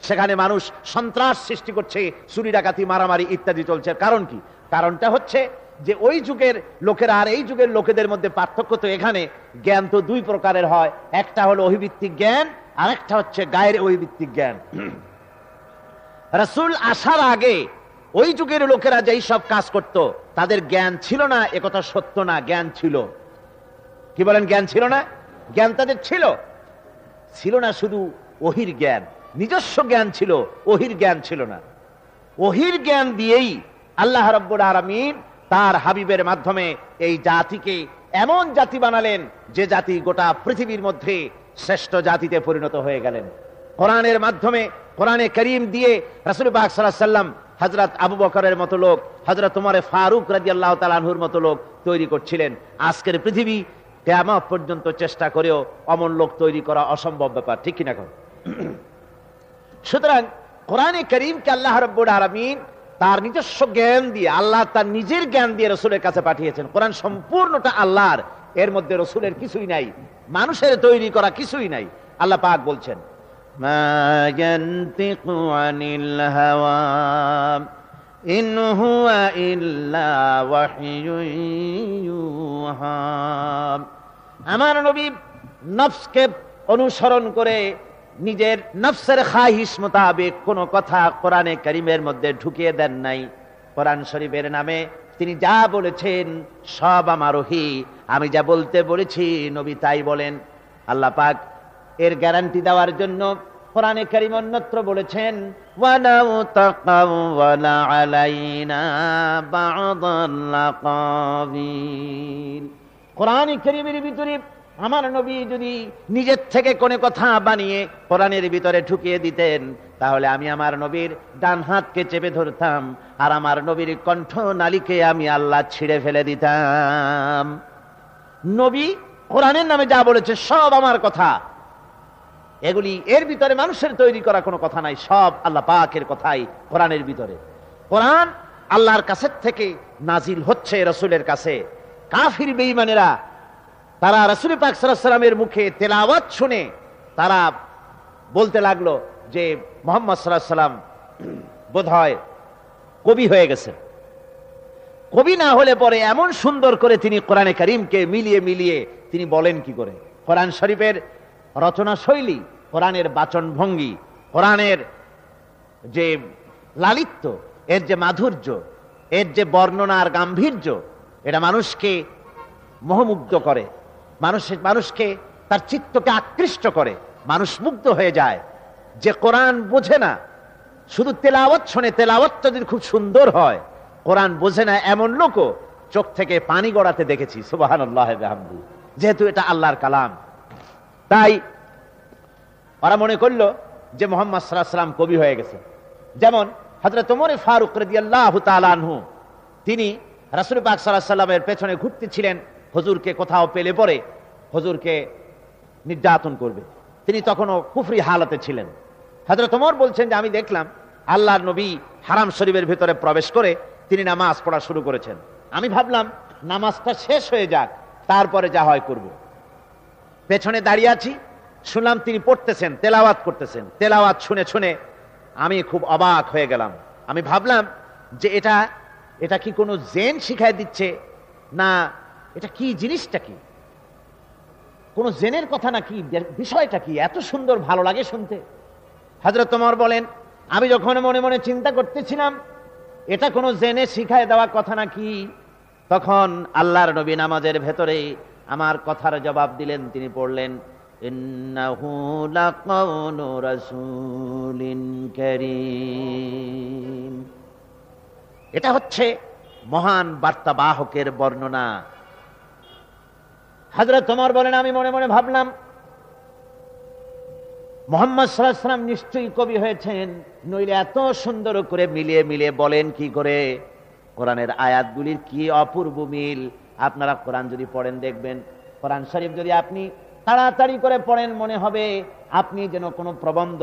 সেখানে মানুষ সন্ত্রাস সৃষ্টি করছে, চুরি ডাকাতি মারামারি ইত্যাদি চলছে। কারণ কি? কারণটা হচ্ছে যে ওই যুগের লোকেরা আর এই যুগের লোকেদের মধ্যে পার্থক্য তো এখানে। জ্ঞান তো দুই প্রকারের হয়, একটা হলো অভিভিত্তিক জ্ঞান আর একটা হচ্ছে গায়ের অভিভিত্তিক জ্ঞান। রাসূল আসার আগে ওই যুগের লোকেরা যেই সব কাজ করত তাদের জ্ঞান ছিল না, একথা সত্য না। জ্ঞান ছিল। কি বলেন? জ্ঞান ছিল না? জ্ঞান তাদের ছিল না শুধু ওহির জ্ঞান, নিজস্ব জ্ঞান ছিল, ওহির জ্ঞান ছিল না। ওহির জ্ঞান দিয়েই আল্লাহ রাব্বুল আলামিন তার হাবিবের মাধ্যমে এই জাতিকে এমন জাতি বানালেন যে জাতি গোটা পৃথিবীর মধ্যে শ্রেষ্ঠ জাতিতে পরিণত হয়ে গেলেন। কোরআনের মাধ্যমে, কোরআনে কারীম দিয়ে রাসূল পাক সাল্লাল্লাহু আলাইহি ওয়াসাল্লাম হযরত আবু বকরের মতো লোক, হযরত ওমর ফারুক রাদিয়াল্লাহু তাআলা আনহুর মতো লোক তৈরি করছিলেন। আজকের পৃথিবী কিয়ামত পর্যন্ত চেষ্টা করেও অমন লোক তৈরি করা অসম্ভব ব্যাপার, ঠিক কিনা? সুতরাং কোরআনে কারীমকে আল্লাহ রাব্বুল আলামিন তার নিজস্ব জ্ঞান দিয়ে, আল্লাহ তার নিজের জ্ঞান দিয়ে রসুলের কাছে পাঠিয়েছেন। কোরআন সম্পূর্ণটা আল্লাহর, এর মধ্যে রসুলের কিছুই নাই, মানুষের তৈরি করা কিছুই নাই। আল্লাহ পাক বলছেন মা ইয়ানতিকু আনিল হাওয়া ইন হুয়া ইল্লা ওয়াহয়ুন ইউহা। আমার নবী নফসকে অনুসরণ করে নিজের নফসের খাহিশ মোতাবেক কোন কথা কোরআনে কারীমের মধ্যে ঢুকিয়ে দেন নাই। কোরআন শরীফের নামে তিনি যা বলেছেন সব আমার ওহী, আমি যা বলতে বলেছি নবী তাই বলেন। আল্লাহ পাক এর গ্যারান্টি দেওয়ার জন্য কোরআনে কারীম অন্যত্র বলেছেন ওয়ালাউ তাকাওয়ালা আলাইনা বা'দাল আকাবিল। কোরআনে কারীমের ভিতরে আমার নবী যদি নিজের থেকে কোনো কথা বানিয়ে কোরআনের ভিতরে ঢুকিয়ে দিতেন তাহলে আমি আমার নবীর ডান হাতকে চেপে ধরতাম আর আমার নবীর কণ্ঠ নালীকে আমি আল্লাহ ছিঁড়ে ফেলে দিতাম। নবী কোরআনের নামে যা বলেছে সব আমার কথা, এগুলি এর ভিতরে মানুষের তৈরি করা কোনো কথা নাই, সব আল্লাহ পাকের কথাই কোরআনের ভিতরে। কোরআন আল্লাহর কাছে থেকে নাজিল হচ্ছে রাসূলের কাছে। কাফির বেঈমানেরা তারা রাসূল পাক সাল্লাল্লাহু আলাইহি ওয়াসাল্লামের মুখে তেলাওয়াত শুনে তারা বলতে লাগলো যে মুহাম্মদ সাল্লাল্লাহু আলাইহি ওয়াসাল্লাম বোধহয় কবি হয়ে গেছে। কবি না হলে পরে এমন সুন্দর করে তিনি কোরআনে কারীমকে মিলিয়ে মিলিয়ে তিনি বলেন কি করে। কোরআন শরীফের রচনা শৈলী, কোরআনের বাচন ভঙ্গি, কোরআনের যে লালিত্য, এর যে মাধুর্য, এর যে বর্ণনার গাম্ভীর্য, এটা মানুষকে মোহমুগ্ধ করে, মানুষকে তার চিত্তকে আকৃষ্ট করে, মানুষ মুগ্ধ হয়ে যায়। যে কোরআন বোঝে না, শুধু তেলাওয়াত শোনে, তেলাওয়াতটা যদি খুব সুন্দর হয়, কোরআন বোঝে না এমন লোকও চোখ থেকে পানি গড়াতে দেখেছি, সুবহানাল্লাহ বিহামদিহি, যেহেতু এটা আল্লাহর কালাম। তাই ওরা মনে করলো যে মুহাম্মদ সাল্লাল্লাহু আলাইহি ওয়াসাল্লাম কবি হয়ে গেছে। যেমন হযরত ওমর ফারুক রাদিয়াল্লাহু তাআলা আনহু, তিনি রাসূল পাক সাল্লাল্লাহু আলাইহি ওয়াসাল্লামের পেছনে ঘুরতেছিলেন, হুজুরকে কোথাও পেলে পরে হুজুরকে নির্যাতন করবে। তিনি তখনও কুফরি হালতে ছিলেন। হযরত ওমর বলছেন যে আমি দেখলাম আল্লাহর নবী হারাম শরীফের ভিতরে প্রবেশ করে তিনি নামাজ পড়া শুরু করেছেন। আমি ভাবলাম নামাজটা শেষ হয়ে যাক, তারপরে যা হয় করব। পেছনে দাঁড়িয়ে আছি, শুনলাম তিনি পড়তেছেন, তেলাওয়াত করতেছেন। তেলাওয়াত শুনে শুনে আমি খুব অবাক হয়ে গেলাম। আমি ভাবলাম যে এটা কি কোনো জেন শিখায় দিচ্ছে, না এটা কি, জিনিসটা কি, কোন জেনের কথা নাকি, বিষয়টা কি, এত সুন্দর ভালো লাগে শুনতে। হযরত ওমর বলেন, আমি যখন মনে মনে চিন্তা করতেছিলাম এটা কোন জেনে শিখায় দেওয়া কথা নাকি, তখন আল্লাহর নবী নামাজের ভেতরে আমার কথার জবাব দিলেন। তিনি পড়লেন, ইন্নাহু লাকাউলু রাসূলিন কারীম। এটা হচ্ছে মহান বার্তাবাহকের বর্ণনা। হযরত ওমর বলেন, আমি মনে মনে ভাবলাম মুহাম্মদ সাল্লাল্লাহু আলাইহি ওয়াসাল্লাম নিশ্চয়ই কবি হয়েছেন, নইলে এত সুন্দর করে মিলিয়ে মিলিয়ে বলেন কি করে। কোরআনের আয়াতগুলির কি অপূর্ব মিল। আপনারা কোরআন যদি পড়েন দেখবেন, কোরআন শরীফ যদি আপনি তাড়াতাড়ি করে পড়েন মনে হবে আপনি যেন কোনো প্রবন্ধ,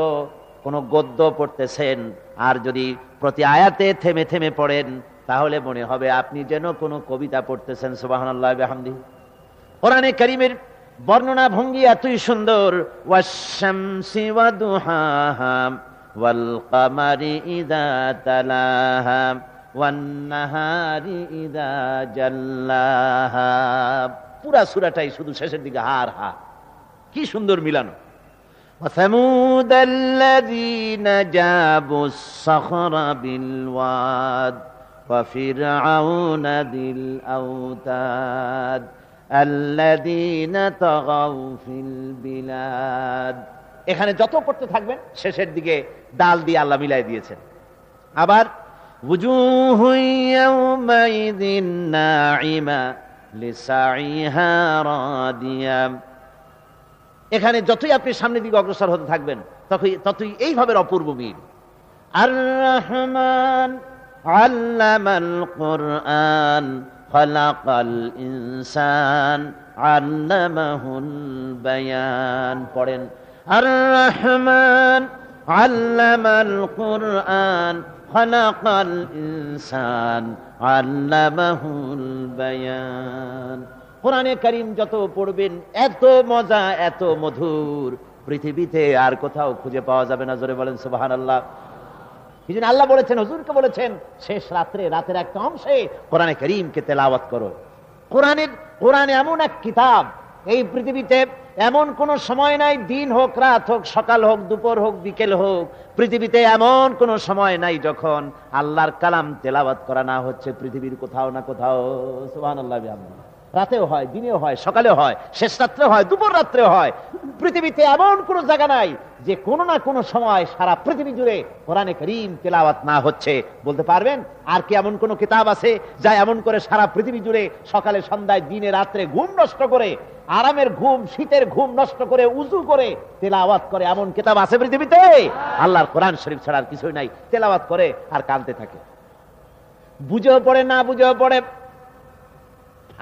কোনো গদ্য পড়তেছেন। আর যদি প্রতি আয়াতে থেমে থেমে পড়েন তাহলে মনে হবে আপনি যেন কোনো কবিতা পড়তেছেন। সুবহানাল্লাহ বিহামদিহি। কোরআনে কারীমের বর্ণনা ভঙ্গি এতই সুন্দর, ওয়াশ-শামসি ওয়া দুহাহা ওয়াল কামারি ইযা তালাহা ওয়ান নাহারি ইযা জাল্লাহা। পুরা সূরাটাই শুধু শেষের দিকে হার হা, কি সুন্দর মিলানো। ওয়া সামুদাল্লাযীনা জাবুস সাখরা বিল ওয়াদ ওয়া ফিরআউনা দিল আওতাদ আল্লাযীনা তাগাউ ফিল বিলাদ। এখানে যত পড়তে থাকবেন শেষের দিকে ডাল দিয়ে আল্লাহ মিলাই দিয়েছেন। আবার ওয়ুজুহু ইয়াওমাইযিন নাঈমা লিসাইহা রাদিয়া। এখানে যতই আপনি সামনের দিকে অগ্রসর হতে থাকবেন ততই এইভাবে অপূর্ব মিল। আর রহমান আল্লামাল কুরআন খালাকাল ইনসান আল্লামাহুল বায়ান। পড়েন, আর রহমান আল্লামাল কুরআন খালাকাল ইনসান আল্লামাহুল বায়ান। কোরআনে কারীম যত পড়বেন এত মজা, এত মধুর, পৃথিবীতে আর কোথাও খুঁজে পাওয়া যাবে না। জোরে বলেন সুবহানাল্লাহ। এই জন্য আল্লাহ বলেছেন, হুজুরকে বলেছেন, শেষ রাতের একটা অংশে কোরআনে কারীমকে তেলাওয়াত করো। কোরআন এমন এক কিতাব, এই পৃথিবীতে এমন কোন সময় নাই, দিন হোক, রাত হোক, সকাল হোক, দুপুর হোক, বিকেল হোক, পৃথিবীতে এমন কোন সময় নাই যখন আল্লাহর কালাম তেলাওয়াত করা না হচ্ছে পৃথিবীর কোথাও না কোথাও। সুবহানাল্লাহ বিহামদিহি। রাতেও হয়, দিনেও হয়, সকালেও হয়, শেষ রাত্রেও হয়, দুপুর রাত্রেও হয়। পৃথিবীতে এমন কোন জায়গা নাই যে কোনো না কোনো সময় সারা পৃথিবী জুড়ে কোরআনে কারীম তেলাওয়াত না হচ্ছে। বলতে পারবেন আর কি এমন কোন কিতাব আছে যা এমন করে সারা পৃথিবী জুড়ে সকালে সন্ধ্যায় দিনে রাত্রে ঘুম নষ্ট করে, আরামের ঘুম, শীতের ঘুম নষ্ট করে, উযু করে তেলাওয়াত করে এমন কিতাব আছে পৃথিবীতে? আল্লাহর কোরআন শরীফ ছাড়া আর কিছুই নাই। তেলাওয়াত করে আর কাঁদতে থাকে, বুঝেও পড়ে, না বুঝেও পড়ে,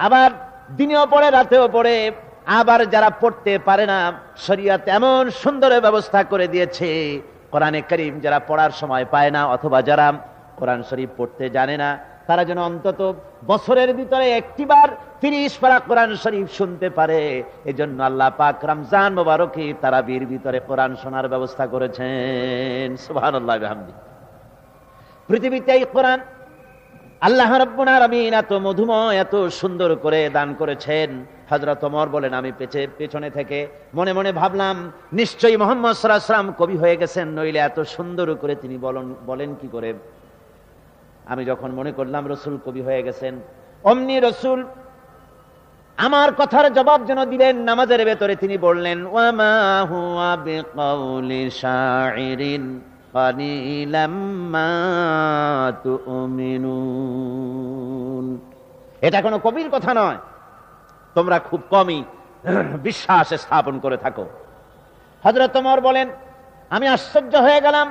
আবার দিনেও পড়ে, রাতেও পড়ে। আবার যারা পড়তে পারে না, শরীয়ত এমন সুন্দর ব্যবস্থা করে দিয়েছে, কোরআনে কারীম যারা পড়ার সময় পায় না অথবা যারা কোরআন শরীফ পড়তে জানে না, তারা যেন অন্তত বছরের ভিতরে একটিবার 30 পারা কোরআন শরীফ শুনতে পারে। এজন্য আল্লাহ পাক রমজান মুবারকে তারাবির ভিতরে কোরআন শোনার ব্যবস্থা করেছেন। সুবহানাল্লাহ বিহামদিহি। পৃথিবীতে এই কোরআন আল্লাহ রাব্বুল আলামিন এত মধুময়, এত সুন্দর করে দান করেছেন। হযরত ওমর বলেন, আমি পেছনে থেকে মনে মনে ভাবলাম নিশ্চয়ই মুহাম্মদ সাল্লাল্লাহু আলাইহি ওয়াসাল্লাম কবি হয়ে গেছেন, নইলে এত সুন্দর করে তিনি বলেন কি করে। আমি যখন মনে করলাম রাসূল কবি হয়ে গেছেন, অমনি রাসূল আমার কথার জবাব যেন দিলেন। নামাজের ভেতরে তিনি বললেন, ওয়া মা হুয়া বিকাউলি শাইরিন কালিলাম মা তুমিনুন। এটা কোনো কবির কথা নয়, তোমরা খুব কমই বিশ্বাস স্থাপন করে থাকো। হযরত ওমর বলেন, আমি আশ্চর্য হয়ে গেলাম,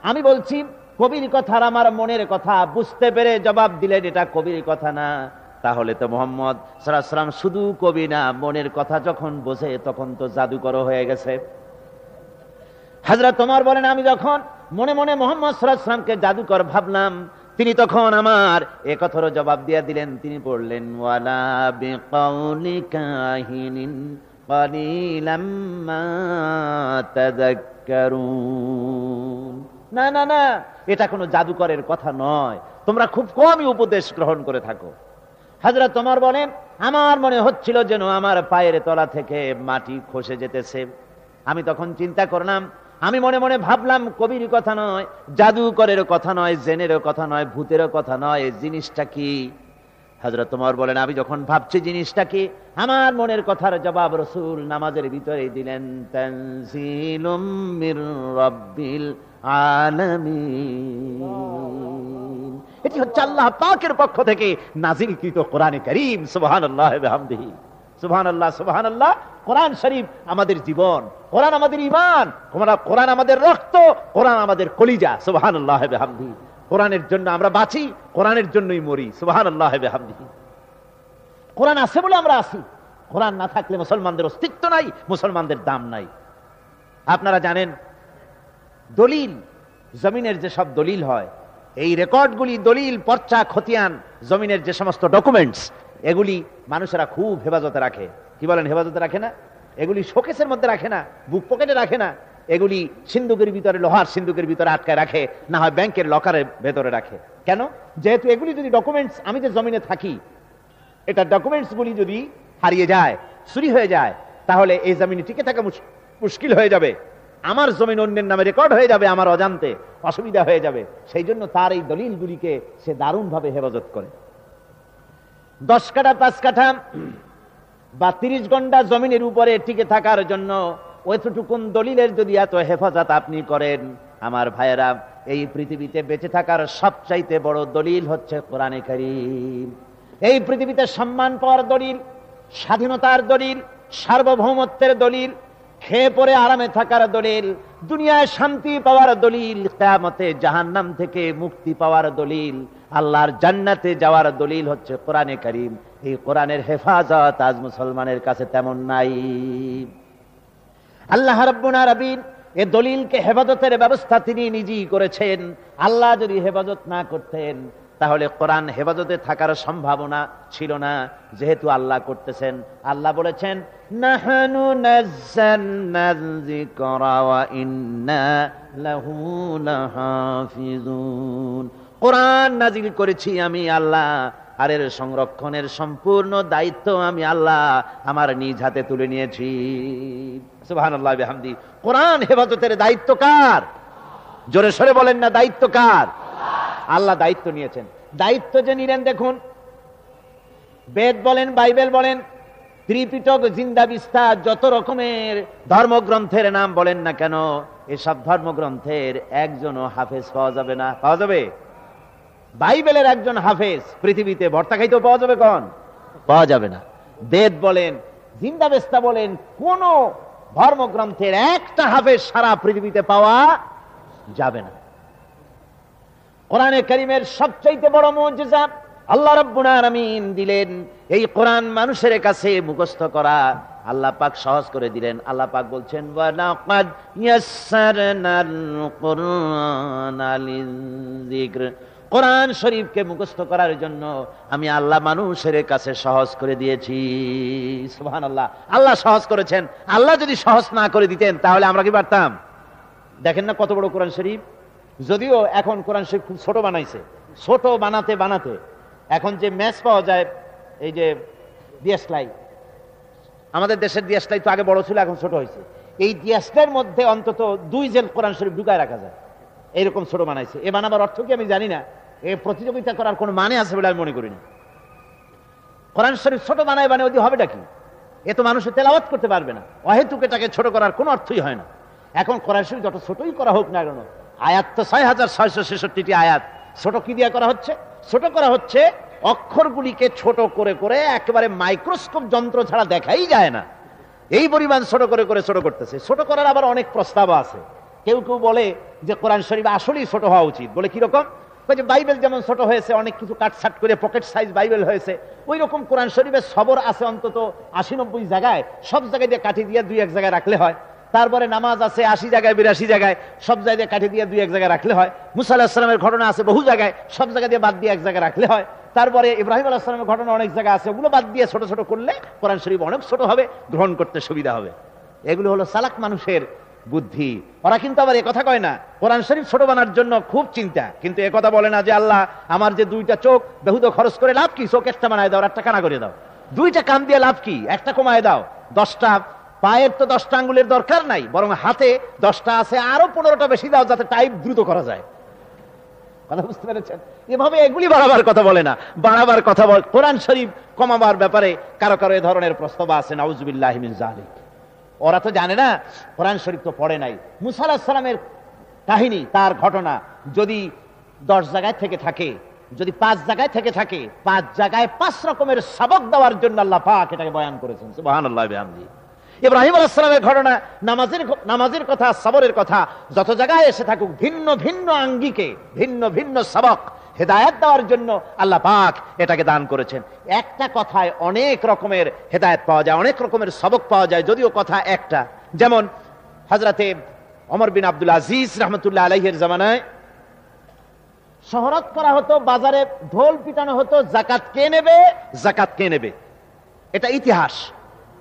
আমি বলছি কবির কথা আর আমার মনের কথা বুঝতে পেরে জবাব দিলেন এটা কবির কথা না, তাহলে তো মুহাম্মদ সাল্লাল্লাহু আলাইহি ওয়াসাল্লাম শুধু কবি না, মনের কথা যখন বোঝে তখন তো জাদুকর হয়ে গেছে। হযরত ওমর বলেন, আমি যখন মনে মনে মুহাম্মদ সাল্লাল্লাহু আলাইহি ওয়াসাল্লামকে জাদুকর ভাবলাম, তিনি তখন আমার এ কথার জবাব দিয়ে দিলেন। তিনি বললেন, ওয়ালা বিকাউলি কাহিনিন কালিলাম মা তাযাক্কারুন। না না না, এটা কোনো জাদুকরের কথা নয়, তোমরা খুব কমই উপদেশ গ্রহণ করে থাকো। হযরত ওমর বলেন, আমার মনে হচ্ছিল যেন আমার পায়ের তলা থেকে মাটি খসে যেতেছে। আমি তখন চিন্তা করলাম, আমি মনে মনে ভাবলাম কবির কথা নয়, জাদুকরের কথা নয়, জেনেরও কথা নয়, ভূতেরও কথা নয়, জিনিসটা কি? হযরত ওমর বলেন, আমি যখন ভাবছি জিনিসটা কি, আমার মনের কথার জবাব রাসূল নামাজের ভিতরে দিলেন, তানজিলুম মির রাব্বিল আলামিন। এটি হচ্ছে আল্লাহ পাকের পক্ষ থেকে নাজিলকৃত কোরআনে কারীম। সুবহানাল্লাহ ওয়া বিহামদিহি, সুবহানাল্লাহ সুবহানাল্লাহ। কোরআন শরীফ আমাদের জীবন, কোরআন আমাদের ঈমান, কোরআন আমাদের রক্ত, কোরআন আমাদের কলিজা। সুবহানাল্লাহ ওয়া বিহামদিহি। কোরআনের জন্য আমরা বাঁচি, কোরআনের জন্যই মরি। সুবহানাল্লাহ ওয়া বিহামদিহি। কোরআন আছে বলে আমরা আছি, কোরআন না থাকলে মুসলমানদের অস্তিত্ব নাই, মুসলমানদের দাম নাই। আপনারা জানেন, দলিল, জমিনের যে সব দলিল হয়, এই রেকর্ডগুলি, দলিল, পর্চা, খতিয়ান, জমিনের যে সমস্ত ডকুমেন্টস, এগুলি মানুষেরা খুব হেফাজতে রাখে। কি বলেন, হেফাজতে রাখে না? এগুলি শোকেসের মধ্যে রাখে না, বুক পকেটে রাখে না, এগুলি সিন্ধুকের ভিতরে, লোহার সিন্ধুকের ভিতরে আটকায় রাখে, না হয় ব্যাংকের লকারের ভেতরে রাখে। কেন? যেহেতু এগুলি যদি ডকুমেন্টস, আমি যে জমিনে থাকি, এটা ডকুমেন্টস গুলি যদি হারিয়ে যায়, চুরি হয়ে যায়, তাহলে এই জমিনে টিকে থাকা মুশকিল হয়ে যাবে। আমার জমিন অন্যের নামে রেকর্ড হয়ে যাবে, আমার অজান্তে অসুবিধা হয়ে যাবে। সেই জন্য তার এই দলিলগুলিকে সে দারুণ ভাবে হেফাজত করে। 10 কাঠা 5 কাঠা বা 30 ঘন্টা জমিনের উপরে টিকে থাকার জন্য ওইটুকুন দলিলের যদি এত হেফাজত আপনি করেন, আমার ভাইয়েরা, এই পৃথিবীতে বেঁচে থাকার সবচাইতে বড় দলিল হচ্ছে কোরআনে কারীম। এই পৃথিবীতে সম্মান পাওয়ার দলিল, স্বাধীনতার দলিল, সার্বভৌমত্বের দলিল, খেয়ে পরে আরামে থাকার দলিল, দুনিয়ায় শান্তি পাওয়ার দলিল, কিয়ামতে জাহান্নাম থেকে মুক্তি পাওয়ার দলিল, আল্লাহর জান্নাতে যাওয়ার দলিল হচ্ছে কোরআনে কারীম। এই কোরআনের হেফাজত আজ মুসলমানের কাছে তেমন নাই। আল্লাহ রাব্বুল আলামিন এই দলিলকে হেফাজতের ব্যবস্থা তিনি নিজেই করেছেন। আল্লাহ যদি হেফাজত না করতেন, তাহলে কোরআন হেফাজতে থাকার সম্ভাবনা ছিল না। যেহেতু আল্লাহ করতেছেন, আল্লাহ বলেছেন, নাহনু নাযালনায যিকরা ওয়া ইন্না লাহু লাহাফিজুন। কোরআন নাজিল করেছি আমি আল্লাহ, আর এর সংরক্ষণের সম্পূর্ণ দায়িত্ব আমি আল্লাহ আমার নিজ হাতে তুলে নিয়েছি। সুবহানাল্লাহ ওয়া বিহামদিহি। কোরআন হেফাজতের দায়িত্ব কার? জোরে সরে বলেন না, দায়িত্ব কার? আল্লাহ দায়িত্ব নিয়েছেন। দায়িত্ব যে নিলেন, দেখুন, বেদ বলেন, বাইবেল বলেন, ত্রিপিটক, জিন্দা বিস্তা, যত রকমের ধর্মগ্রন্থের নাম বলেন না কেন, এসব ধর্মগ্রন্থের একজনও হাফেজ পাওয়া যাবে না। পাওয়া যাবে? বাইবেলের একজন হাফেজ পৃথিবীতে ভর্তা খাইতেও পাওয়া যাবে? কোন? পাওয়া যাবে না। বেদ বলেন, জিন্দা বিস্তা বলেন, কোন ধর্মগ্রন্থের একটা হাফেজ সারা পৃথিবীতে পাওয়া যাবে না। কোরআনে কারীমের সবচাইতে বড় মুজিজা আল্লাহ রাব্বুল আলামিন দিলেন। এই কোরআন মানুষের কাছে মুখস্থ করা আল্লাহ পাক সহজ করে দিলেন। আল্লাহ পাক বলছেন, ওয়া লাকাদ ইয়াসসারনাল কুরআনা লিযিকর। কোরআন শরীফকে মুখস্থ করার জন্য আমি আল্লাহ মানুষের কাছে সহজ করে দিয়েছি। সুবহানাল্লাহ। আল্লাহ সহজ করেছেন। আল্লাহ যদি সহজ না করে দিতেন, তাহলে আমরা কি পারতাম? দেখেন না কত বড় কোরআন শরীফ। যদিও এখন কোরআন শরীফ খুব ছোট বানাইছে, ছোট বানাতে বানাতে এখন যে ম্যাচ পাওয়া যায়, এই যে দিয়াসলাই, আমাদের দেশের দিয়াসলাই তো আগে বড় ছিল, এখন ছোট হয়েছে। এই দিয়াসলাইয়ের মধ্যে অন্তত 2 জেল কোরআন শরীফ ঢুকায় রাখা যায়, এইরকম ছোট বানাইছে। এ বানাবার অর্থ কি আমি জানি না, এ প্রতিযোগিতা করার কোনো মানে আছে বলে আমি মনে করি না। কোরআন শরীফ ছোট বানায় ওদি হবেটা কি? এ তো মানুষ তেলাওয়াত করতে পারবে না। অহেতুক এটাকে ছোট করার কোনো অর্থই হয় না। এখন কোরআন শরীফ যত ছোটই করা হোক না কেন, আয়াত তো 6666টি আয়াত। ছোট কি দিয়ে করা হচ্ছে? ছোট করা হচ্ছে অক্ষরগুলিকে ছোট করে করে একেবারে মাইক্রোস্কোপ যন্ত্র ছাড়া দেখাই যায় না, এই পরিমাণ ছোট করে করে ছোট করতেছে। ছোট করার আবার অনেক প্রস্তাব আছে। কেউ কেউ বলে যে কোরআন শরীফ আসলেই ছোট হওয়া উচিত। বলে কিরকম? যে বাইবেল যেমন ছোট হয়েছে, অনেক কিছু কাটছাট করে পকেট সাইজ বাইবেল হয়েছে, ওই রকম কোরআন শরীফের সবর আছে অন্তত 80-90 জায়গায়, সব জায়গায় দিয়ে কাঠি দিয়ে 2-1 জায়গায় রাখলে হয়। তারপরে নামাজ আছে 80 জায়গায় 82 জায়গায়, সব জায়গায় কাঠি দিয়ে 2-1 জায়গায় রাখলে হয়। মুসা আলাইহিস সালামের ঘটনা আছে বহু জায়গায়, সব জায়গা দিয়ে বাদ দিয়ে 1 জায়গায় রাখলে হয়। তারপরে ইব্রাহিম আলাইহিস সালামের ঘটনা অনেক জায়গা আছে, ওগুলো বাদ দিয়ে ছোট ছোট করলে কোরআন শরীফ অনেক ছোট হবে, গ্রহণ করতে সুবিধা হবে। এগুলো হলো চালাক মানুষের বুদ্ধি। ওরা কিন্তু আবার একথা কয় না কোরআন শরীফ ছোট বানার জন্য খুব চিন্তা, কিন্তু একথা বলে না যে আল্লাহ আমার যে 2টা চোখ বেহুদা খরচ করে লাভ কি, চোখ একটা বানায় দাও, একটা কানা করে দাও। 2টা কান দিয়ে লাভ কি, একটা কমায় দাও। 10টা পায়ের তো 10টা আঙ্গুলের দরকার নাই, বরং হাতে 10টা আছে, আরো 15টা বেশি দাও যাতে টাইপ দ্রুত করা যায়। কথা বুঝতে পেরেছেন? এভাবে এগুলি বাড়াবার কথা বলে না, বাড়াবার কথা বল। কোরআন শরীফ কমাবার ব্যাপারে কারো কারো এ ধরনের প্রস্তাব আছে, নাউজুবিল্লাহি মিন যালিক। ওরা তো জানে না, কোরআন শরীফ তো পড়ে নাই। মুসা আলাইহিস সালামের কাহিনী, তার ঘটনা যদি 10 জায়গায় থেকে থাকে, যদি 5 জায়গায় থেকে থাকে, 5 জায়গায় 5 রকমের সবক দেওয়ার জন্য আল্লাহ পাক এটাকে বয়ান করেছেন। সুবহানাল্লাহ বিহামদিহি। ইব্রাহিম আলাইহিস সালামের ঘটনা, নামাজের কথা, সবরের কথা যত জায়গায় এসে থাকুক, ভিন্ন ভিন্ন আঙ্গিকে ভিন্ন ভিন্ন সবক হেদায়েত দেওয়ার জন্য আল্লাহ পাক এটাকে দান করেছেন। একটা কথায় অনেক রকমের হেদায়েত পাওয়া যায়, অনেক রকমের সবক পাওয়া যায়, যদিও কথা একটা। যেমন হযরতে ওমর বিন আব্দুল আজিজ রাহমাতুল্লাহ আলাইহির জামানায় শহরত করা হতো, বাজারে ঢোল পিটানো হতো, যাকাত কে নেবে, যাকাত কে নেবে, এটা ইতিহাস।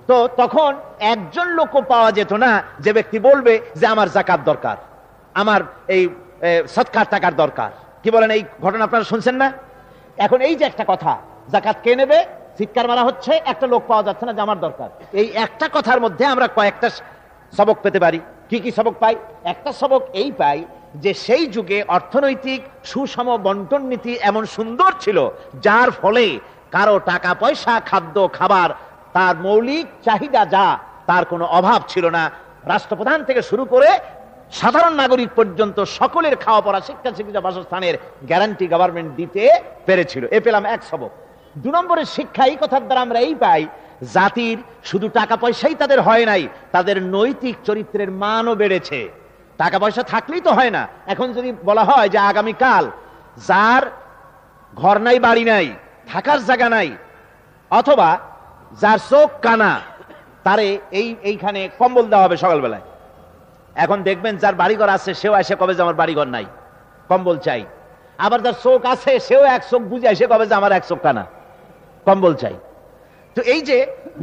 তো তখন একজন লোকও পাওয়া যেত না যে ব্যক্তি বলবে যে আমার যাকাত দরকার, আমার এই সদকার টাকার দরকার। কি বলেন? এই ঘটনা আপনারা শুনছেন না? এখন এই যে একটা কথা, যাকাত কে নেবে, চিৎকার মারা হচ্ছে, একটা লোক পাওয়া যাচ্ছে না যে আমার দরকার। এই একটা কথার মধ্যে আমরা কয়েকটা সবক পেতে পারি। কি কি সবক পাই? একটা সবক এই পাই যে সেই যুগে অর্থনৈতিক সুষম বন্টন নীতি এমন সুন্দর ছিল, যার ফলে কারো টাকা পয়সা, খাদ্য খাবার, তার মৌলিক চাহিদা যা, তার কোনো অভাব ছিল না। রাষ্ট্রপ্রধান থেকে শুরু করে সাধারণ নাগরিক পর্যন্ত সকলের খাওয়া পড়া, শিক্ষা, চিকিৎসা, বাসস্থানের গ্যারান্টি গভর্নমেন্ট দিতে পেরেছিল। এ পেলাম এক সবক। 2 নম্বরের শিক্ষা এই কথার দ্বারা আমরা এই পাই, জাতির শুধু টাকা পয়সাই তাদের হয় নাই, তাদের নৈতিক চরিত্রের মানও বেড়েছে। টাকা পয়সা থাকলেই তো হয় না। এখন যদি বলা হয় যে আগামীকাল যার ঘর নাই, বাড়ি নাই, থাকার জায়গা নাই, অথবা যার চোখ কানা, তারে এইখানে কম্বল দেওয়া হবে সকালবেলায়। এখন দেখবেন যার বাড়িঘর আছে সেও এসে কবে যে আমার বাড়িঘর নাই, কম্বল চাই। আবার যার চোখ আছে সেও এক চোখ বুঝে এসে কবে যে আমার এক চোখ কানা, কম্বল চাই। তো এই যে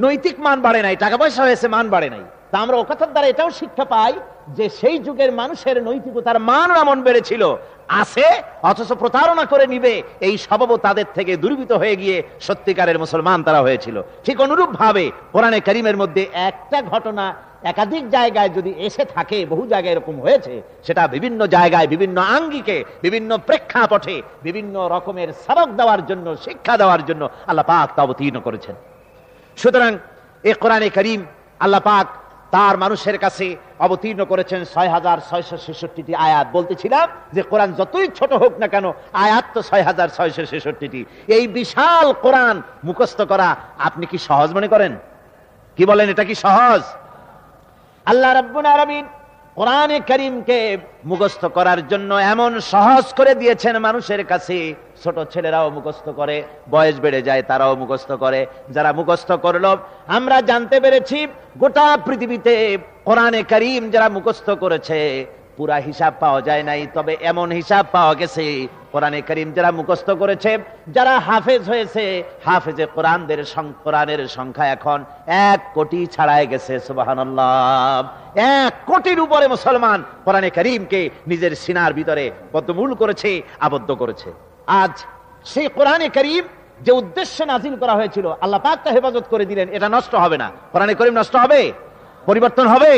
নৈতিক মান বাড়ে নাই, টাকা পয়সা হয়েছে, মান বাড়ে নাই। তা আমরা ও কথার দ্বারা এটাও শিক্ষা পাই যে সেই যুগের মানুষের নৈতিকতার মান এমন বেড়েছিল, আছে অথচ প্রতারণা করে নিবে, এই স্বভাবও তাদের থেকে দূরীভূত হয়ে গিয়ে সত্যিকারের মুসলমান তারা হয়েছিল। ঠিক অনুরূপ ভাবে কোরআনে কারীমের মধ্যে একটা ঘটনা একাধিক জায়গায় যদি এসে থাকে, বহু জায়গায় এরকম হয়েছে, সেটা বিভিন্ন জায়গায় বিভিন্ন আঙ্গিকে, বিভিন্ন প্রেক্ষাপটে, বিভিন্ন রকমের সবক দেওয়ার জন্য, শিক্ষা দেওয়ার জন্য আল্লাহ পাক তা অবতীর্ণ করেছেন। সুতরাং এই কোরআনে কারীম আল্লাহ পাক তার মানুষের কাছে অবতীর্ণ করেছেন 6666টি আয়াত। বলতেছিলাম যে কোরআন যতই ছোট হোক না কেন, আয়াত তো 6666টি। এই বিশাল কোরআন মুখস্থ করা আপনি কি সহজ মনে করেন? কি বলেন, এটা কি সহজ? আল্লাহ রাব্বুল আলামিন কোরআনে কারীমকে মুখস্থ করার জন্য এমন সহজ করে দিয়েছেন মানুষের কাছে। ছোট ছেলেরাও মুখস্থ করে, বয়স বেড়ে যায় তারাও মুখস্থ করে। যারা মুখস্থ করলো, আমরা জানতে পেরেছি গোটা পৃথিবীতে কোরআনে কারীম যারা মুখস্থ করেছে পুরা হিসাব পাওয়া যায় নাই, তবে এমন হিসাব পাওয়া গেছে কোরআনে কারীম যারা মুখস্থ করেছে, যারা হাফেজ হয়েছে, হাফেজে কোরআনের সংখ্যা এখন 1 কোটি ছাড়াই গেছে। সুবহানাল্লাহ, 1 কোটির উপরে মুসলমান কোরআনে কারীমকে নিজের সিনার ভিতরে বদ্ধমূল করেছে, আবদ্ধ করেছে। আজ সেই কোরআনে কারীম যে উদ্দেশ্যে নাজিল করা হয়েছিল, আল্লাহ পাক তা হেফাজত করে দিলেন। এটা নষ্ট হবে না। কোরআনে কারীম নষ্ট হবে? পরিবর্তন হবে?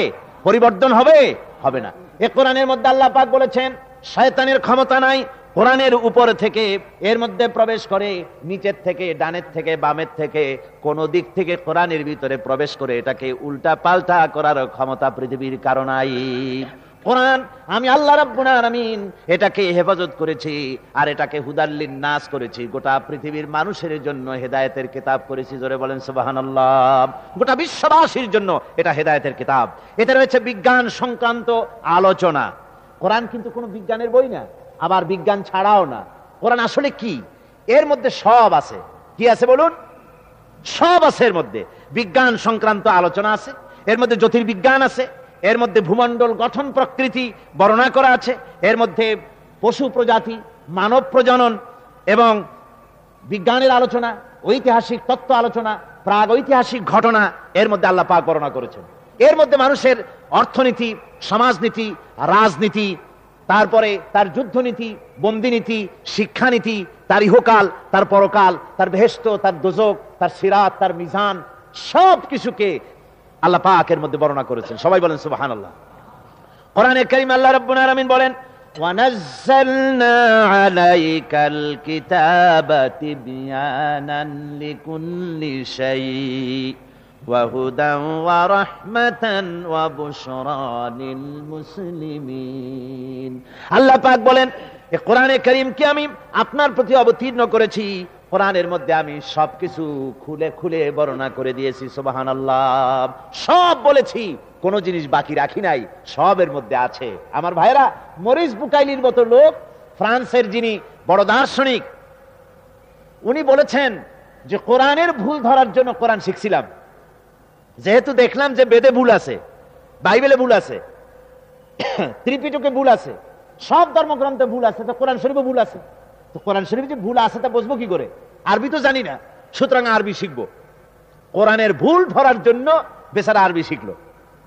পরিবর্তন হবে? হবে না। এই কোরআনের মধ্যে আল্লাহ পাক বলেছেন শয়তানের ক্ষমতা নাই কোরআনের উপর থেকে এর মধ্যে প্রবেশ করে, নিচের থেকে, ডানের থেকে, বামের থেকে, কোন দিক থেকে কোরআনের ভিতরে প্রবেশ করে এটাকে উল্টা পাল্টা করার ক্ষমতা পৃথিবীর কারো নাই। কোরআন আমি আল্লাহ রাব্বুল আলামিন এটাকে হেফাজত করেছি, আর এটাকে হুদাল্লিন নাস করেছি, গোটা পৃথিবীর মানুষের জন্য হেদায়েতের কিতাব করেছি। জোরে বলেন সুবহানাল্লাহ। গোটা বিশ্ববাসীর জন্য এটা হেদায়েতের কিতাব। এতে রয়েছে বিজ্ঞান সংক্রান্ত আলোচনা। কোরআন কিন্তু কোনো বিজ্ঞানের বই না, আবার বিজ্ঞান ছাড়াও না। কোরআন আসলে কি? এর মধ্যে সব আছে। কি আছে বলুন? সব আছে। এর মধ্যে বিজ্ঞান সংক্রান্ত আলোচনা আছে, এর মধ্যে জ্যোতির্বিজ্ঞান আছে, এর মধ্যে ভূমণ্ডল গঠন প্রকৃতি বর্ণনা করা আছে, এর মধ্যে পশু প্রজাতি, মানব প্রজনন এবং বিজ্ঞানের আলোচনা, ঐতিহাসিক তত্ত্ব আলোচনা, প্রাগ ঐতিহাসিক ঘটনা এর মধ্যে আল্লাহ পাক বর্ণনা করেছেন। এর মধ্যে মানুষের অর্থনীতি, সমাজনীতি, রাজনীতি, তারপরে তার যুদ্ধনীতি, বন্দিনীতি, শিক্ষানীতি, তার ইহকাল, তার পরকাল, তার বেহেশত, তার দোজক, তার সিরাত, তার মিজান, সব কিছুকে আল্লাহ পাক এর মধ্যে বর্ণনা করেছেন। সবাই বলেন সুবহানাল্লাহ। কোরআনে কারীম আল্লাহ রাব্বুল আলামিন বলেন, ওয়ানাজ্জালনা আলাইকাল কিতাবা তিবয়ানান লিকুল্লি শাই ওয়া হুদান ওয়া রাহমাতান ওয়া বুশরা লিল মুসলিমিন। আল্লাহ পাক বলেন, এই কোরআনে কারীমকে আমি আপনার প্রতি অবতীর্ণ করেছি, কোরআনের মধ্যে আমি সবকিছু খুলে খুলে বর্ণনা করে দিয়েছি। সুবহানাল্লাহ। সব বলেছি, কোন জিনিস বাকি রাখি নাই, সবের মধ্যে আছে। আমার ভাইরা, মরিস বুকাইলির মতো লোক, ফ্রান্সের যিনি বড় দার্শনিক, উনি বলেছেন যে কোরআনের ভুল ধরার জন্য কোরআন শিখছিলাম। যেহেতু দেখলাম যে বেদে ভুল আছে, বাইবেলে ভুল আছে, ত্রিপিটকে ভুল আছে, সব ধর্মগ্রন্থে ভুল আছে, তো কোরআন শরীফে ভুল আছে। তো কোরআন শরীফে যে ভুল আছে তা বুঝবো কি করে? আরবি তো জানি না, সুতরাং আরবি শিখবো। কোরআনের ভুল ধরার জন্য বেচারা আরবি শিখলো।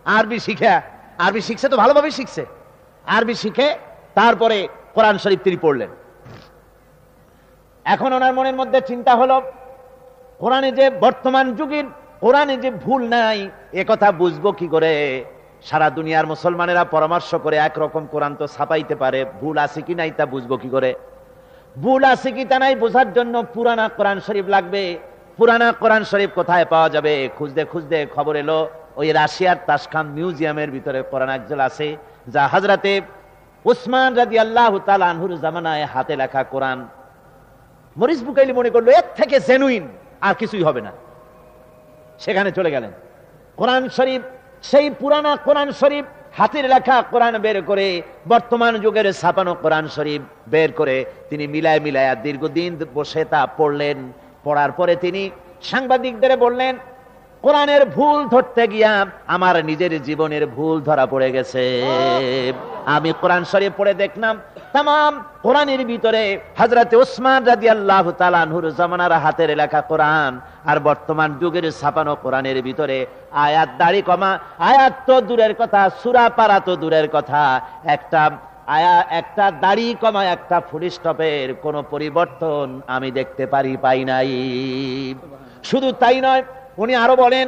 আরবি শিখছে তো ভালোভাবে শিখছে। আরবি শিখে তারপরে কোরআন শরীফ তিনি পড়লেন। এখন ওনার মনের মধ্যে চিন্তা হলো, কোরআনে যে বর্তমান যুগের কোরআনে যে ভুল নাই, এ কথা বুঝবো কি করে? সারা দুনিয়ার মুসলমানেরা পরামর্শ করে একরকম কোরআন তো ছাপাইতে পারে, ভুল আছে কি নাই তা বুঝবো কি করে? ভুল আছে কি তা নাই বোঝার জন্য পুরানা কোরআন শরীফ লাগবে। পুরানা কোরআন শরীফ কোথায় পাওয়া যাবে? খুঁজতে খুঁজতে খবর এলো, ওই রাশিয়ার তাশখান মিউজিয়ামের ভিতরে কোরআন একজল আছে, যা হযরতে উসমান রাদিয়াল্লাহু তাআলা আনহুর জামানায় হাতে লেখা কোরআন। মরিস বুকাইলি মনে করলো এর থেকে জেনুইন আর কিছুই হবে না, সেখানে চলে গেলেন। কোরআন শরীফ, সেই পুরানা কোরআন শরীফ, হাতের লেখা কোরআন বের করে, বর্তমান যুগের ছাপানো কোরআন শরীফ বের করে তিনি মিলায় মিলায় দীর্ঘদিন বসে তা পড়লেন। পড়ার পরে তিনি সাংবাদিকদের বললেন, কোরআনের ভুল ধরতে গিয়া আমার নিজের জীবনের ভুল ধরা পড়ে গেছে। আমি কোরআন শরীফ পড়ে দেখলাম, তামাম কোরআনের ভিতরে হযরত উসমান রাদিয়াল্লাহু তাআলা আনহুর জামানার হাতের লেখা কোরআন আর বর্তমান যুগের ছাপানো কোরআনের ভিতরে আয়াত দাড়ি কমা, আয়াত তো দূরের কথা, সূরা পারা তো দূরের কথা, একটা দাড়ি কমা, একটা ফুল স্টপের কোনো পরিবর্তন আমি দেখতে পাই নাই। শুধু তাই নয়, উনি আরো বলেন,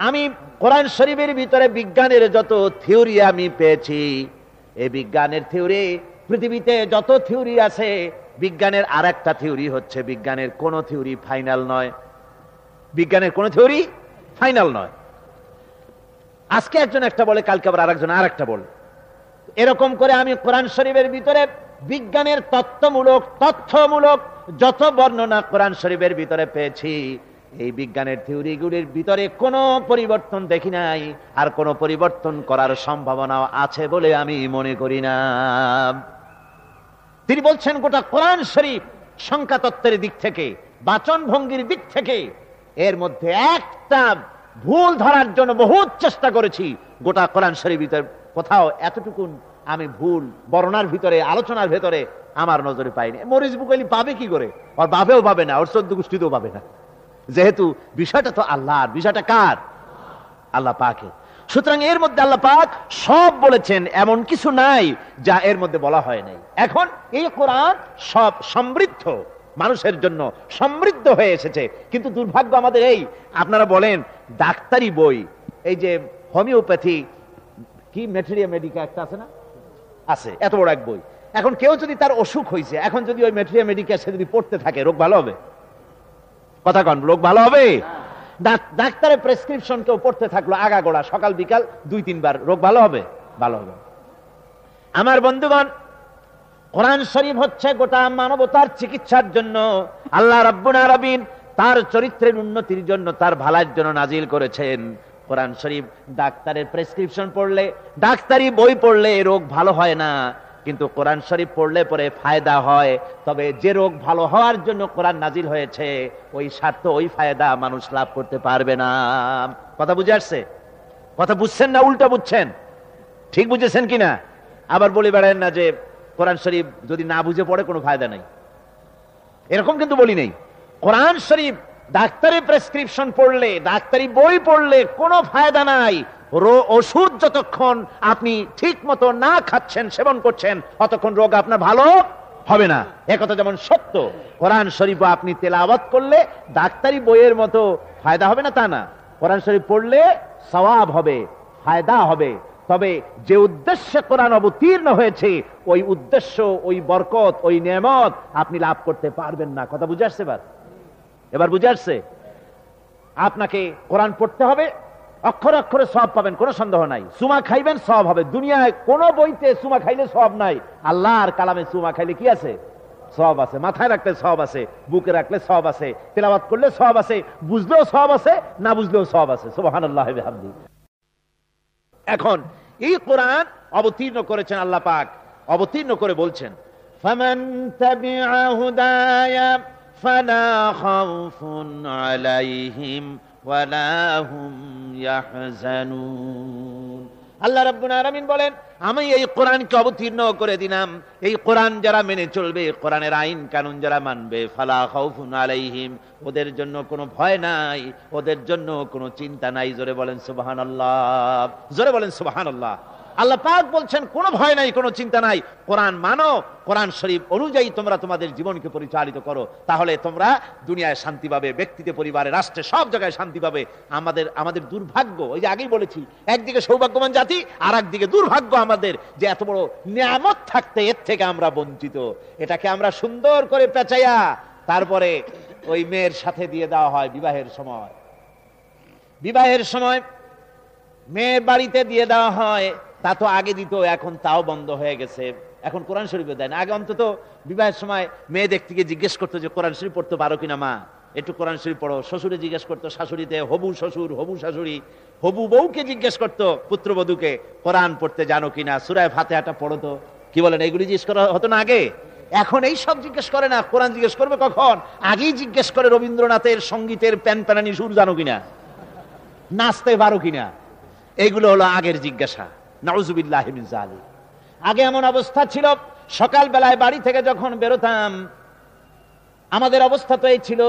আমি কোরআন শরীফের ভিতরে বিজ্ঞানের যত থিওরি আমি পেয়েছি, এই বিজ্ঞানের থিওরি, পৃথিবীতে যত থিওরি আছে, বিজ্ঞানের আর একটা থিওরি হচ্ছে, বিজ্ঞানের কোন থিওরি ফাইনাল নয়। বিজ্ঞানের কোন থিওরি ফাইনাল নয়। আজকে একজন একটা বলে, কালকে আবার আরেকজন আর একটা বলে। এরকম করে আমি কোরআন শরীফের ভিতরে বিজ্ঞানের তথ্যমূলক যত বর্ণনা কোরআন শরীফের ভিতরে পেয়েছি, এই বিজ্ঞানের থিওরিগুলির ভিতরে কোনো পরিবর্তন দেখি নাই, আর কোনো পরিবর্তন করার সম্ভাবনাও আছে বলে আমি মনে করি না। তিনি বলছেন, গোটা কোরআন শরীফ সংখ্যা তত্ত্বের দিক থেকে, বাচন ভঙ্গির দিক থেকে, এর মধ্যে একটা ভুল ধরার জন্য বহুত চেষ্টা করেছি, গোটা কোরআন শরীফ ভিতরে কোথাও এতটুকুন আমি ভুল বর্ণনার ভিতরে, আলোচনার ভিতরে আমার নজরে পাইনি। মরিস বুকাইলি পাবে কি করে? ওর বাপেও পাবে না, ওর চোদ্দ গোষ্ঠীতেও পাবে না, যেহেতু বিষয়টা তো আল্লাহর। বিষয়টা কার? আল্লাহ পাকের। সুতরাং এর মধ্যে আল্লাহ পাক সব বলেছেন, এমন কিছু নাই যা এর মধ্যে বলা হয় নাই। এখন এই কোরআন সব সমৃদ্ধ, মানুষের জন্য সমৃদ্ধ হয়ে এসেছে। কিন্তু দুর্ভাগ্য আমাদের এই, আপনারা বলেন ডাক্তারি বই, এই যে হোমিওপ্যাথি কি ম্যাটেরিয়া মেডিকা একটা আছে না, আছে, এত বড় এক বই। এখন কেউ যদি তার অসুখ হয়েছে, এখন যদি ওই ম্যাটেরিয়া মেডিকা সে যদি পড়তে থাকে, রোগ ভালো হবে? কথা কন, রোগ ভালো হবে? ডাক্তারের প্রেসক্রিপশন কেউ পড়তে থাকলো আগাগোড়া, সকাল বিকাল 2-3 বার, রোগ ভালো হবে? ভালো হবে। আমার বন্ধুগণ, কোরআন শরীফ হচ্ছে গোটা মানবতার চিকিৎসার জন্য আল্লাহ রাব্বুল আলামিন তার চরিত্রের উন্নতির জন্য, তার ভালোর জন্য নাজিল করেছেন। কোরআন শরীফ ডাক্তারের প্রেসক্রিপশন পড়লে, ডাক্তারি বই পড়লে রোগ ভালো হয় না, কিন্তু কোরআন শরীফ পড়লে পরে ফায়দা হয়। তবে যে রোগ ভালো হওয়ার জন্য কোরআন নাজিল হয়েছে, ওই স্বার্থ, ওই ফায়দা মানুষ লাভ করতে পারবে না। কথা বুঝে আসছে? কথা বুঝছেন না উল্টা বুঝছেন? ঠিক বুঝেছেন কিনা? আবার বলে বেড়ান না যে কোরআন শরীফ যদি না বুঝে পড়ে কোনো ফায়দা নাই, এরকম কিন্তু বলি নেই। কোরআন শরীফ ডাক্তারি প্রেসক্রিপশন পড়লে, ডাক্তারি বই পড়লে কোনো ফায়দা নাই। ওষুধ যতক্ষণ আপনি ঠিক মতো না খাচ্ছেন, সেবন করছেন, ততক্ষণ রোগ আপনার ভালো হবে না। একথা যেমন সত্য, কোরআন শরীফ আপনি তেলাওয়াত করলে ডাক্তারি বইয়ের মতো ফায়দা হবে না তা না। কোরআন শরীফ পড়লে সওয়াব হবে, ফায়দা হবে। তবে যে উদ্দেশ্যে কোরআন অবতীর্ণ হয়েছে, ওই উদ্দেশ্য, ওই বরকত, ওই নেয়ামত আপনি লাভ করতে পারবেন না। কথা বুঝে আসছে? এবার বুঝে আসছে? আপনাকে কোরআন পড়তে হবে, অক্ষরে অক্ষরে সওয়াব পাবেন, কোনো সন্দেহ নাই। সুমা খাইবেন, সওয়াব হবে। দুনিয়ায় কোনো বইতে সুমা খাইলে সওয়াব নাই, আল্লাহর কালামে সুমা খাইলে কি আছে? সওয়াব আছে। মাথায় রাখলে সওয়াব আছে, বুকে রাখলে সওয়াব আছে, তেলাওয়াত করলে সওয়াব আছে, বুঝলেও সওয়াব আছে, না বুঝলেও সওয়াব আছে। সুবহানাল্লাহি ওয়া বিহামদিহি। এখন এই কোরআন অবতীর্ণ করেছেন আল্লাহ পাক, অবতীর্ণ করে বলছেন, ফামান তাবিআ হুদায়া ফালা খাউফুন আলাইহিম ওয়ালা হুম ইয়াহজানুন। আল্লাহ রাব্বুল আলামিন বলেন, আমি এই কোরআনকে অবতীর্ণ করে দিলাম, এই কোরআন যারা মেনে চলবে, কোরআনের আইন কানুন যারা মানবে, ফালা খাউফুন আলাইহিম, ওদের জন্য কোনো ভয় নাই, ওদের জন্য কোনো চিন্তা নাই। জোরে বলেন সুবহানাল্লাহ, জোরে বলেন সুবহানাল্লাহ। আল্লাহ পাক বলছেন কোনো ভয় নাই, কোনো চিন্তা নাই। কোরআন মানো, কোরআন শরীফ অনুযায়ী তোমরা তোমাদের জীবনকে পরিচালিত করো, তাহলে তোমরা দুনিয়ায় শান্তি পাবে, ব্যক্তিতে, পরিবারে, রাষ্ট্রে, সব জায়গায় শান্তি পাবে। আমাদের দুর্ভাগ্য, ওই যে আগেই বলেছি, একদিকে সৌভাগ্যবান জাতি, আর একদিকে দুর্ভাগ্য আমাদের, যে এত বড় নিয়ামত থাকতে এর থেকে আমরা বঞ্চিত। এটাকে আমরা সুন্দর করে পেঁচাইয়া তারপরে ওই মেয়ের সাথে দিয়ে দেওয়া হয় বিবাহের সময়। বিবাহের সময় মেয়ের বাড়িতে দিয়ে দেওয়া হয়, তা তো আগে দিত, এখন তাও বন্ধ হয়ে গেছে। এখন কোরআন শরীফে দেয় না। আগে অন্তত বিবাহের সময় মেয়ে দেখতে গিয়ে জিজ্ঞেস করতো যে কোরআন শরীফ পড়তে পারো কিনা মা, একটু কোরআন শরীফ পড়ো। শ্বশুরে জিজ্ঞেস করতো, শাশুড়িতে, হবু শ্বশুর, হবু শাশুড়ি, হবু বউকে জিজ্ঞেস করতো, পুত্রবধূকে, কোরআন পড়তে জানো কিনা, সূরা ফাতিহাটা পড়ো তো। কি বলেন? এইগুলি জিজ্ঞেস করা হতো না আগে? এখন এই সব জিজ্ঞেস করে না। কোরআন জিজ্ঞেস করবে কখন? আগেই জিজ্ঞেস করে রবীন্দ্রনাথের সঙ্গীতের প্যানপ্যানানি সুর জানো কিনা, নাচতে পারো কিনা। এইগুলো হলো আগের জিজ্ঞাসা। নাউযুবিল্লাহি মিন যালিক। আগে এমন অবস্থা ছিল, সকাল বেলায় বাড়ি থেকে যখন বেরোতাম, আমাদের অবস্থা তো এই ছিল,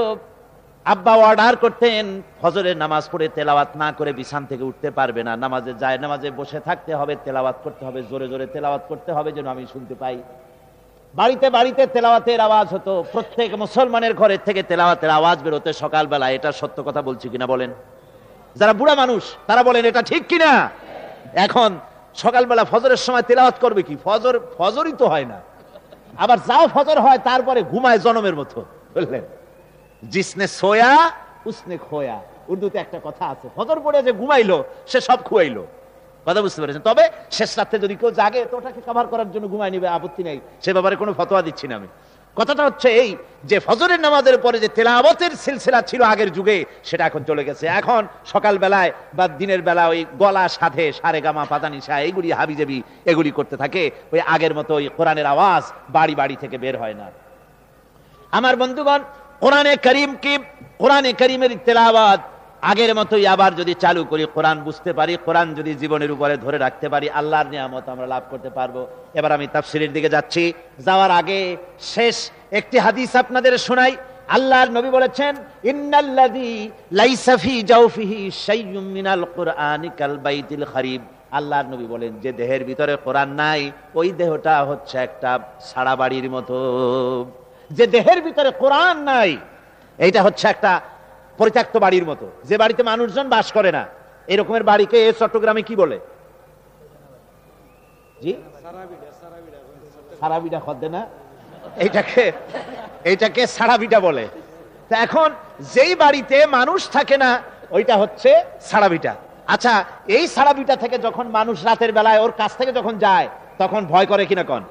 আব্বা অর্ডার করতেন ফজরের নামাজ পড়ে তেলাওয়াত না করে বিছান থেকে উঠতে পারবে না, নামাজে যায়, নামাজে বসে থাকতে হবে, তেলাওয়াত করতে হবে, জোরে জোরে তেলাওয়াত করতে হবে যেন আমি শুনতে পাই। বাড়িতে বাড়িতে তেলাওয়াতের আওয়াজ হতো, প্রত্যেক মুসলমানের ঘরের থেকে তেলাওয়াতের আওয়াজ বেরোতে সকালবেলা। এটা সত্য কথা বলছি কিনা বলেন? যারা বুড়া মানুষ তারা বলেন এটা ঠিক কিনা। এখন সকালবেলা ফজরের সময় তেলাওয়াত করবে কি? ফজরই তো হয় না। আবার যাও ফজর হয়, তারপরে ঘুমায় জনমের মতো। বললেন জিসনে সোয়া উসনে খোয়া, উর্দুতে একটা কথা আছে, ফজর পড়ে যে ঘুমাইলো সে সব খুয়াইলো। কথা বুঝতে পেরেছেন? তবে শেষ রাতে যদি কেউ জাগে তো ওটাকে কভার করার জন্য ঘুমায় নিবে, আপত্তি নেই, সে ব্যাপারে কোনো ফতোয়া দিচ্ছি না আমি। কথাটা হচ্ছে এই যে ফজরের নামাজের পরে যে তেলাওয়াতের সিলসিলা ছিল আগের যুগে, সেটা এখন চলে গেছে। এখন সকাল বেলায় বা দিনের বেলা ওই গলা সাধে, সারে গামা পাদানিসা, এইগুলি হাবিজাবি এগুলি করতে থাকে। ওই আগের মতো ওই কোরআনের আওয়াজ বাড়ি বাড়ি থেকে বের হয় না। আমার বন্ধুগণ, কোরআনে কারীম কি, কোরআনে কারীমের তেলাওয়াত আগের মতোই আবার যদি চালু করি, কোরআন বুঝতে পারি, কোরআন যদি জীবনের উপরে ধরে রাখতে পারি, আল্লাহর নিয়ামত আমরা লাভ করতে পারবো। এবার আমি তাফসীরের দিকে যাচ্ছি। যাওয়ার আগে শেষ একটি হাদিস আপনাদের শোনাই। আল্লাহর নবী বলেছেন, ইন্নাল্লাযী লাইসা ফি জাওফিহি শাইউম মিনাল কুরআনি কাল বাইতিল খারিব। আল্লাহর নবী বলেন, যে দেহের ভিতরে কোরআন নাই, ওই দেহটা হচ্ছে একটা সারা বাড়ির মতো। যে দেহের ভিতরে কোরআন নাই, এইটা হচ্ছে একটা পরিত্যক্ত বাড়ির মতো, যে বাড়িতে মানুষজন বাস করে না। এরকমের বাড়িকে চট্টগ্রামে কি বলে? জি, সারাবিটা খদ্দে না, এইটাকে সারাবিটা বলে। তা এখন যেই বাড়িতে মানুষ থাকে না, ওইটা হচ্ছে সারাবিটা। আচ্ছা, এই সারাবিটা থেকে যখন মানুষ রাতের বেলায় ওর কাছ থেকে যখন যায়, তখন ভয় করে কিনা কন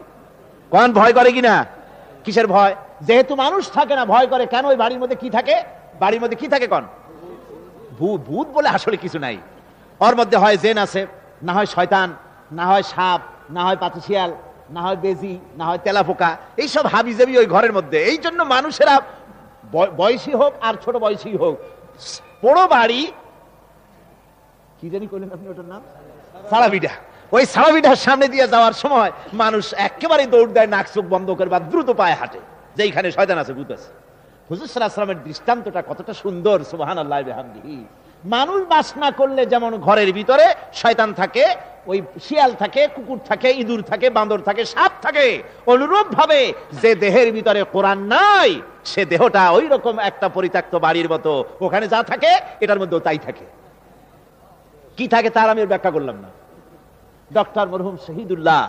কন ভয় করে কিনা? কিসের ভয়? যেহেতু মানুষ থাকে না, ভয় করে। কেন? ওই বাড়ির মধ্যে কি থাকে? বাড়ির মধ্যে কি থাকে কন? ভূত। ভূত বলে আসলে কিছু নাই। ওর মধ্যে হয় জেন আছে, না হয় শয়তান, না হয় সাপ, না হয় পাতিশিয়াল, না হয় বেজি, না হয় তেলাপোকা, এইসব হাবিজাবি ওই ঘরের মধ্যে। এই জন্য মানুষেরা বয়সী হোক আর ছোট বয়সী হোক, বড় বাড়ি কি জানি করলেন আপনি ওটার নাম, সারাবিডা, ওই সারাবিডার সামনে দিয়ে যাওয়ার সময় মানুষ একেবারে দৌড় দেয়, নাক চোখ বন্ধ করে বা দ্রুত পায়ে হাঁটে, যে এইখানে শয়তান আছে, ভূত আছে। হুজুর সাল্লাল্লাহু আলাইহি ওয়াসাল্লামের দৃষ্টান্তটা কতটা সুন্দর, সুবহানাল্লাহি ওয়া বিহামদিহি। মানুষ বাস না করলে যেমন ঘরের ভিতরে শয়তান থাকে, ওই শিয়াল থাকে, কুকুর থাকে, ইঁদুর থাকে, বান্দর থাকে, সাপ থাকে, অনুরূপ ভাবে যে দেহের ভিতরে কোরআন নাই, সে দেহটা ওই রকম একটা পরিত্যক্ত বাড়ির মতো, ওখানে যা থাকে এটার মধ্যেও তাই থাকে। কি থাকে তার আমি ব্যাখ্যা করলাম না। ডক্টর মরহুম শহীদুল্লাহ,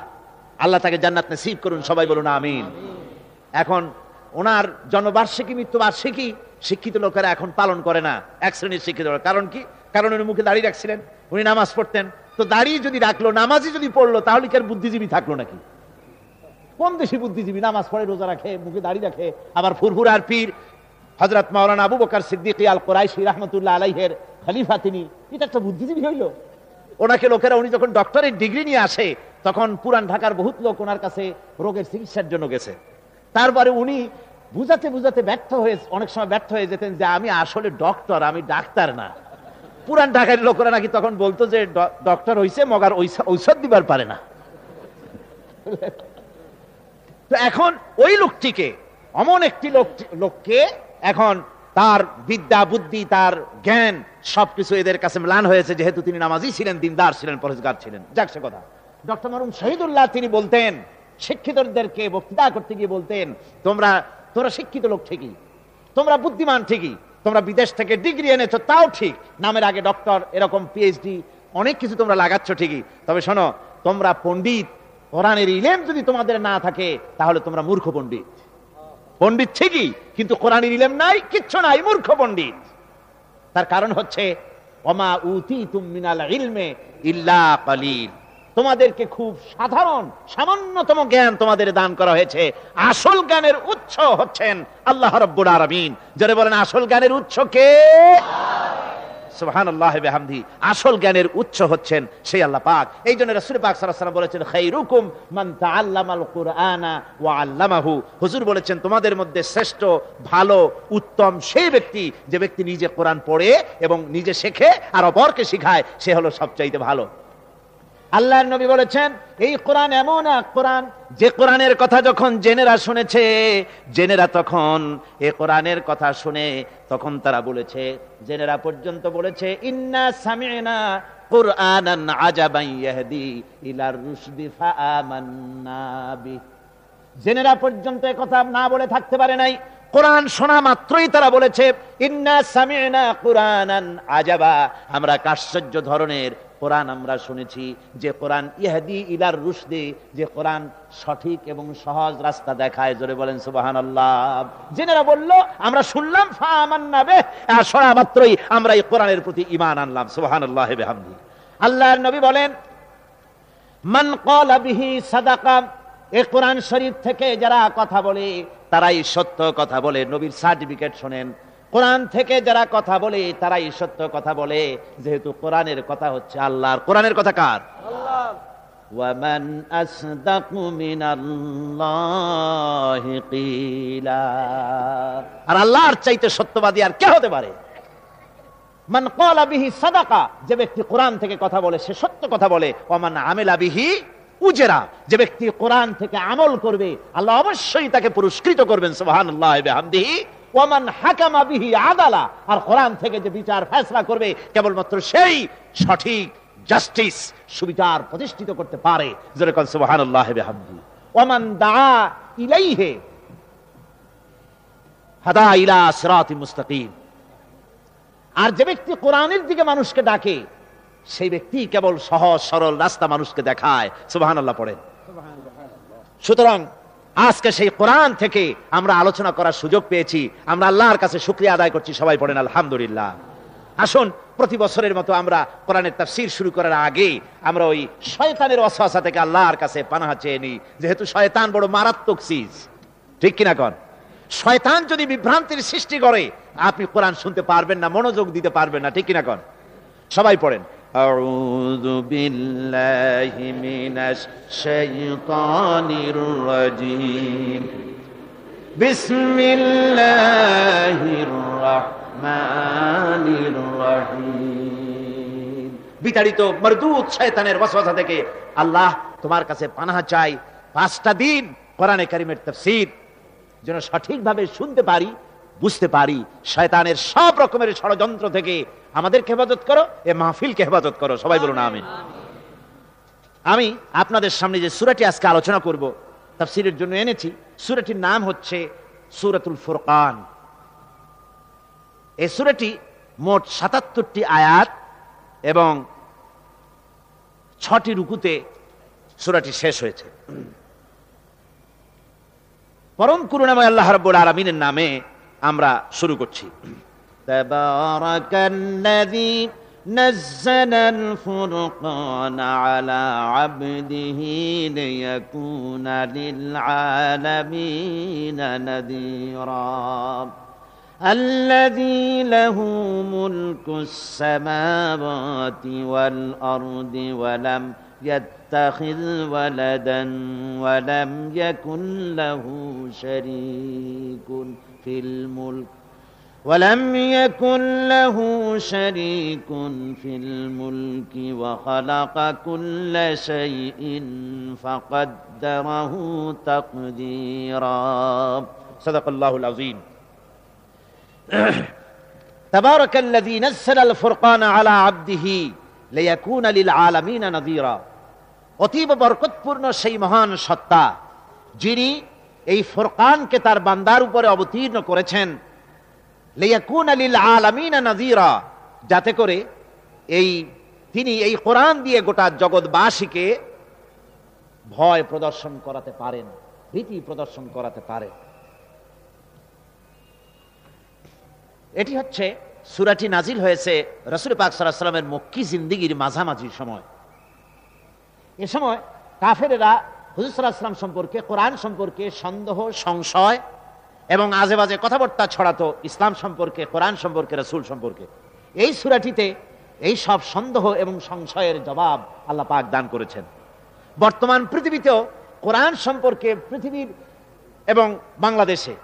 আল্লাহ তাকে জান্নাত নসিব করুন, সবাই বলুন আমিন। এখন ওনার জন্মবার্ষিকী, মৃত্যুবার্ষিকী শিক্ষিত লোকেরা এখন পালন করে না, এক শ্রেণীর শিক্ষিত লোক। কারণ কি? কারণ উনি মুখে দাড়ি রাখছিলেন, উনি নামাজ পড়তেন। তো দাড়ি যদি রাখলো, নামাজই যদি পড়লো, তাহলে কি আর বুদ্ধিজীবী থাকলো নাকি? কোন দেশি বুদ্ধিজীবী নামাজ পড়ে, রোজা রাখে, মুখে দাড়ি রাখে, আবার ফুরফুরার পীর হযরত মাওলানা আবু বকর সিদ্দিক আল কুরাইশি রাহমাতুল্লাহ আলাইহির খলিফা তিনি, এটা একটা বুদ্ধিজীবী হইল? ওনাকে লোকেরা, উনি যখন ডক্টরের ডিগ্রি নিয়ে আসে, তখন পুরান ঢাকার বহুত লোক ওনার কাছে রোগের চিকিৎসার জন্য গেছে। তারপরে উনি বুঝাতে বুঝাতে ব্যর্থ হয়ে, অনেক সময় ব্যর্থ হয়ে যেতেন যে আমি আসলে ডক্টর, আমি ডাক্তার না। পুরান ঢাকার লোকেরা নাকি তখন বলতো যে ডক্টর হইছে, মগার ঔষধ দিবার পারে না। তো এখন ওই লোকটিকে, অমন একটি লোককে এখন তার বিদ্যা বুদ্ধি, তার জ্ঞান সবকিছু এদের কাছে ম্লান হয়েছে, যেহেতু তিনি নামাজি ছিলেন, দিনদার ছিলেন, পরেজগার ছিলেন। যাক সে কথা। ডক্টর মরহুম শহীদুল্লাহ তিনি বলতেন, শিক্ষিতদেরকে বক্তৃতা করতে গিয়ে বলতেন, তোমরা শিক্ষিত লোক ঠিকই, তোমরা বুদ্ধিমান ঠিকই, তোমরা বিদেশ থেকে ডিগ্রি এনেছো তাও ঠিক, নামের আগে ডক্টর, এরকম পিএইচডি অনেক কিছু তোমরা লাগাচ্ছ ঠিকই, তবে শোনো, তোমরা পণ্ডিত, কোরআনের ইলম যদি তোমাদের না থাকে তাহলে তোমরা মূর্খ পণ্ডিত। পণ্ডিত ঠিকই, কিন্তু কোরআনের ইলম নাই, কিচ্ছু নাই, মূর্খ পণ্ডিত। তার কারণ হচ্ছে ওমা উতিতুম মিনাল ইলমে ইল্লা কালিল, তোমাদেরকে খুব সাধারণ সামান্যতম জ্ঞান তোমাদের দান করা হয়েছে। আসল জ্ঞানের উৎস হচ্ছেন আল্লাহ রাব্বুল আলামিন। যারা বলেন আসল জ্ঞানের উৎস কে? সুবহানাল্লাহি ওয়া বিহামদিহি। আসল জ্ঞানের উৎস হচ্ছেন সেই আল্লাহ পাক। এই জন্য রাসূল পাক সাল্লাল্লাহু আলাইহি ওয়াসাল্লাম বলেছেন, খায়রুকুম মান তাআল্লামাল কুরআনা ওয়া আল্লামাহু। হুজুর বলেছেন, তোমাদের মধ্যে শ্রেষ্ঠ, ভালো, উত্তম সেই ব্যক্তি যে ব্যক্তি নিজে কোরআন পড়ে এবং নিজে শেখে আর অপরকে শেখায়, সে হলো সবচাইতে ভালো। আল্লাহর নবী বলেছেন, এই কোরআন এমন এক কোরআন, যে কোরআনের কথা যখন জেনেরা শুনেছে, জেনেরা তখন এই কোরআনের কথা শুনে তখন তারা বলেছে, জেনেরা পর্যন্ত বলেছে, ইন্না সামি'না কুরআনান আজাবান ইয়াহদি ইলার রুশদি ফাআমান্না বি। জেনেরা পর্যন্ত এই কথা না বলে থাকতে পারে নাই, কোরআন শোনা মাত্রই তারা বলেছে, ইন্না সামি'না কুরআনান আজাবা, আমরা আশ্চর্য ধরনের কোরআন আমরা শুনেছি, যে কোরআন ইহদি ইলার রুশদি, যে কোরআন সঠিক এবং সহজ রাস্তা দেখায়। জোরে বলেন সুবহানাল্লাহ। জেনেরা বলল, আমরা শুনলাম, ফাআমান্না বিহি, আর শোনা মাত্রই আমরা এই কোরআনের প্রতি ঈমান আনলাম। সুবহানাল্লাহি ওয়া বিহামদিহি। আল্লাহর নবী বলেন, মান ক্বালা বিহি সাদাকা, এই কোরআন শরীফ থেকে যারা কথা বলে তারাই সত্য কথা বলে। নবীর সার্টিফিকেট শোনেন, কোরআন থেকে যারা কথা বলে তারাই সত্য কথা বলে, যেহেতু কোরআনের কথা হচ্ছে আল্লাহর। কোরআনের কথা কার? আল্লাহ। ওয়া মান আসদাকু মিনাল্লাহি কিলা, আর আল্লাহর চাইতে সত্যবাদী আর কে হতে পারে? মান ক্বালা বিহি সাদাকা, যে ব্যক্তি কোরআন থেকে কথা বলে সে সত্য কথা বলে। ওয়া মান আমিলা বিহি উজরা, যে ব্যক্তি কোরআন থেকে আমল করবে আল্লাহ অবশ্যই তাকে পুরস্কৃত করবেন। সুবহানাল্লাহি ওয়া বিহামদিহি। ওয়ামান হাকামা বিহি আদালা, আর কোরআন থেকে যে বিচার ফয়সালা করবে কেবলমাত্র সেই সঠিক জাস্টিস, সুবিচার প্রতিষ্ঠিত করতে পারে। যারা কোন সুবহানাল্লাহি ওয়া বিহামদিহি। ওয়ামান দাআ ইলাইহি হাদা ইলা সিরাতিল মুস্তাকিম, আর যে ব্যক্তি কোরআনের দিকে মানুষকে ডাকে সেই ব্যক্তি কেবল সহজ সরল রাস্তা মানুষকে দেখায়। সুবহানাল্লাহ পড়েন। সুতরাং আজকে সেই কোরআন থেকে আমরা আলোচনা করার সুযোগ পেয়েছি, আমরা আল্লাহর কাছে শুকরিয়া আদায় করছি। সবাই পড়েন আলহামদুলিল্লাহ। আসুন প্রতি বছরের মতো আমরা কোরআনের তাফসীর শুরু করার আগে আমরা ওই শয়তানের ওয়াসওয়াসা থেকে আল্লাহর কাছে পানাহ চেয়ে নিই, যেহেতু শয়তান বড় মারাত্মক চিজ, ঠিক কিনা কোন? শয়তান যদি বিভ্রান্তির সৃষ্টি করে আপনি কোরআন শুনতে পারবেন না, মনোযোগ দিতে পারবেন না, ঠিক কিনা কোন? সবাই পড়েন, আউযু বিল্লাহি মিনাশ শাইতানির রাজীম, বিসমিল্লাহির রাহমানির রাহিম। বিতাড়িত মরদুদ শয়তানের ওয়াসওয়াসা থেকে আল্লাহ তোমার কাছে পানাহ চাই। 5টা দিন কোরআনে কারীমের তাফসীর যেন সঠিকভাবে শুনতে পারি, বুঝতে পারি। শয়তানের সব রকমের ষড়যন্ত্র থেকে আমাদেরকে হেফাজত করো, এ মাহফিলকে হেফাজত করো। সবাই বলুন আমিন। আমি আপনাদের সামনে যে সূরাটি আজকে আলোচনা করব, তাফসীরের জন্য এনেছি, সূরাটির নাম হচ্ছে সূরাতুল ফুরকান। এই সূরাটি মোট 77টি আয়াত এবং 6টি রুকুতে সূরাটি শেষ হয়েছে। পরম করুণাময় আল্লাহ রাব্বুল আলামিনের নামে আমরা শুরু করছি। তাবারাকাল্লাযী নাযালাল ফুরকানা আলা আবদিহি লিয়াকুনা লিল আলামিনা নাযীরা الذي له ملك السماوات والأرض ولم يتخذ ولدا ولم يكن له شريك في الملك وخلق كل شيء فقدره تقديرا صدق الله العظيم تبارك الذي نزل الفرقان على عبده ليكون للعالمين نذيرا। অতীব বরকতপূর্ণ সেই মহান সত্তা যিনি এই ফুরকানকে তার বান্দার উপরে অবতীর্ণ করেছেন, লিয়াকুনা লিল আলামিনা নাযীরা, যাতে করে তিনি এই কোরআন দিয়ে গোটা জগৎবাসীকে ভয় প্রদর্শন করাতে পারেন, ভীতি প্রদর্শন করাতে পারেন। এটি হচ্ছে সূরাটি নাজিল হয়েছে রাসূল পাক সাল্লাল্লাহু আলাইহি ওয়াসাল্লামের মক্কি জিন্দেগীর মাঝামাঝি সময়। এ সময় কাফেরেরা হুজুর সাল্লাল্লাহু আলাইহি ওয়াসাল্লাম সম্পর্কে, কোরআন সম্পর্কে সন্দেহ, সংশয় এবং আজেবাজে কথাবার্তা ছড়াতো ইসলাম সম্পর্কে, কোরআন সম্পর্কে, রাসূল সম্পর্কে। এই সূরাটিতে এই সব সন্দেহ এবং সংশয়ের জবাব আল্লাহ পাক দান করেছেন। বর্তমান পৃথিবীতেও কোরআন সম্পর্কে পৃথিবীর এবং বাংলাদেশে,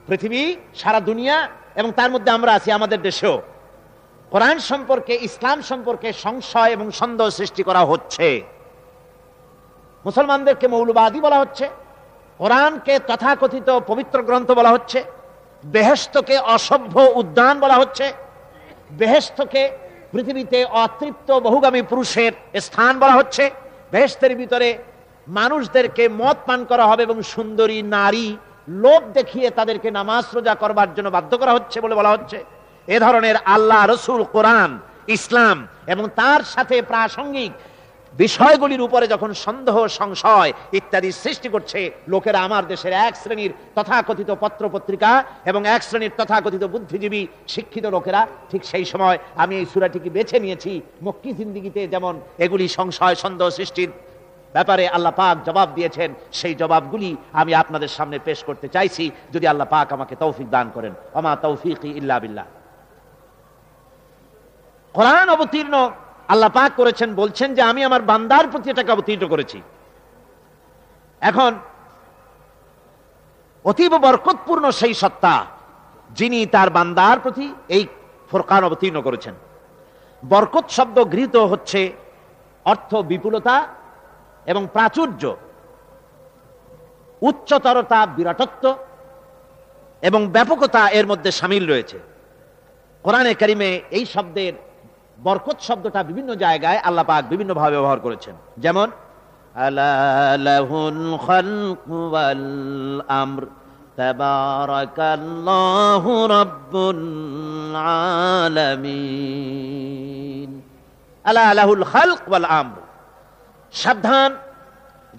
পৃথিবী সারা দুনিয়া এবং তার মধ্যে আমরা আছি, আমাদের দেশেও কোরআন সম্পর্কে, ইসলাম সম্পর্কে সংশয় এবং সন্দেহ সৃষ্টি করা হচ্ছে। মুসলমানদেরকে মৌলবাদী বলা হচ্ছে, কোরআনকে তথাকথিত পবিত্র গ্রন্থ বলা হচ্ছে, বেহেশতকে অসভ্য উদ্যান বলা হচ্ছে, বেহেশতকে পৃথিবীতে অতৃপ্ত বহুগামী পুরুষের স্থান বলা হচ্ছে, বেহেশতের ভিতরে মানুষদেরকে মদ পান করা হবে এবং সুন্দরী নারী লোভ দেখিয়ে তাদেরকে নামাজ রোজা করবার জন্য বাধ্য করা হচ্ছে বলে বলা হচ্ছে। এ ধরনের আল্লাহ, রসুল, কোরআন, ইসলাম এবং তার সাথে প্রাসঙ্গিক বিষয়গুলির উপরে যখন সন্দেহ, সংশয় ইত্যাদি সৃষ্টি করছে লোকেরা, আমার দেশের এক শ্রেণীর তথাকথিত পত্রপত্রিকা এবং এক শ্রেণীর তথাকথিত বুদ্ধিজীবী শিক্ষিত লোকেরা, ঠিক সেই সময় আমি এই সূরাটিকে বেছে নিয়েছি। মক্কি জিন্দেগীতে যেমন এগুলি সংশয়, সন্দেহ সৃষ্টির ব্যাপারে আল্লাহ পাক জবাব দিয়েছেন, সেই জবাবগুলি আমি আপনাদের সামনে পেশ করতে চাইছি, যদি আল্লাহ পাক আমাকে তৌফিক দান করেন। ওমা তৌফিকি ইল্লা বিল্লাহ। কোরআন অবতীর্ণ আল্লাহ পাক করেছেন, বলছেন যে আমি আমার বান্দার প্রতি এটাকে অবতীর্ণ করেছি। এখন অতীব বরকতপূর্ণ সেই সত্তা যিনি তার বান্দার প্রতি এই ফুরকান অবতীর্ণ করেছেন। বরকত শব্দ গৃহীত হচ্ছে অর্থ বিপুলতা এবং প্রাচুর্য, উচ্চতরতা, বিরাটত্ব এবং ব্যাপকতা এর মধ্যে শামিল রয়েছে। কোরআনে কারিমে এই শব্দের বরকত শব্দটা বিভিন্ন জায়গায় আল্লাহ পাক বিভিন্ন ভাবে ব্যবহার করেছেন। যেমন আলা লাহুল খালকু ওয়াল আমর তাবারাকাল্লাহু রাব্বুল আলামিন। আলা লাহুল খালক ওয়াল আমর, সাবধান,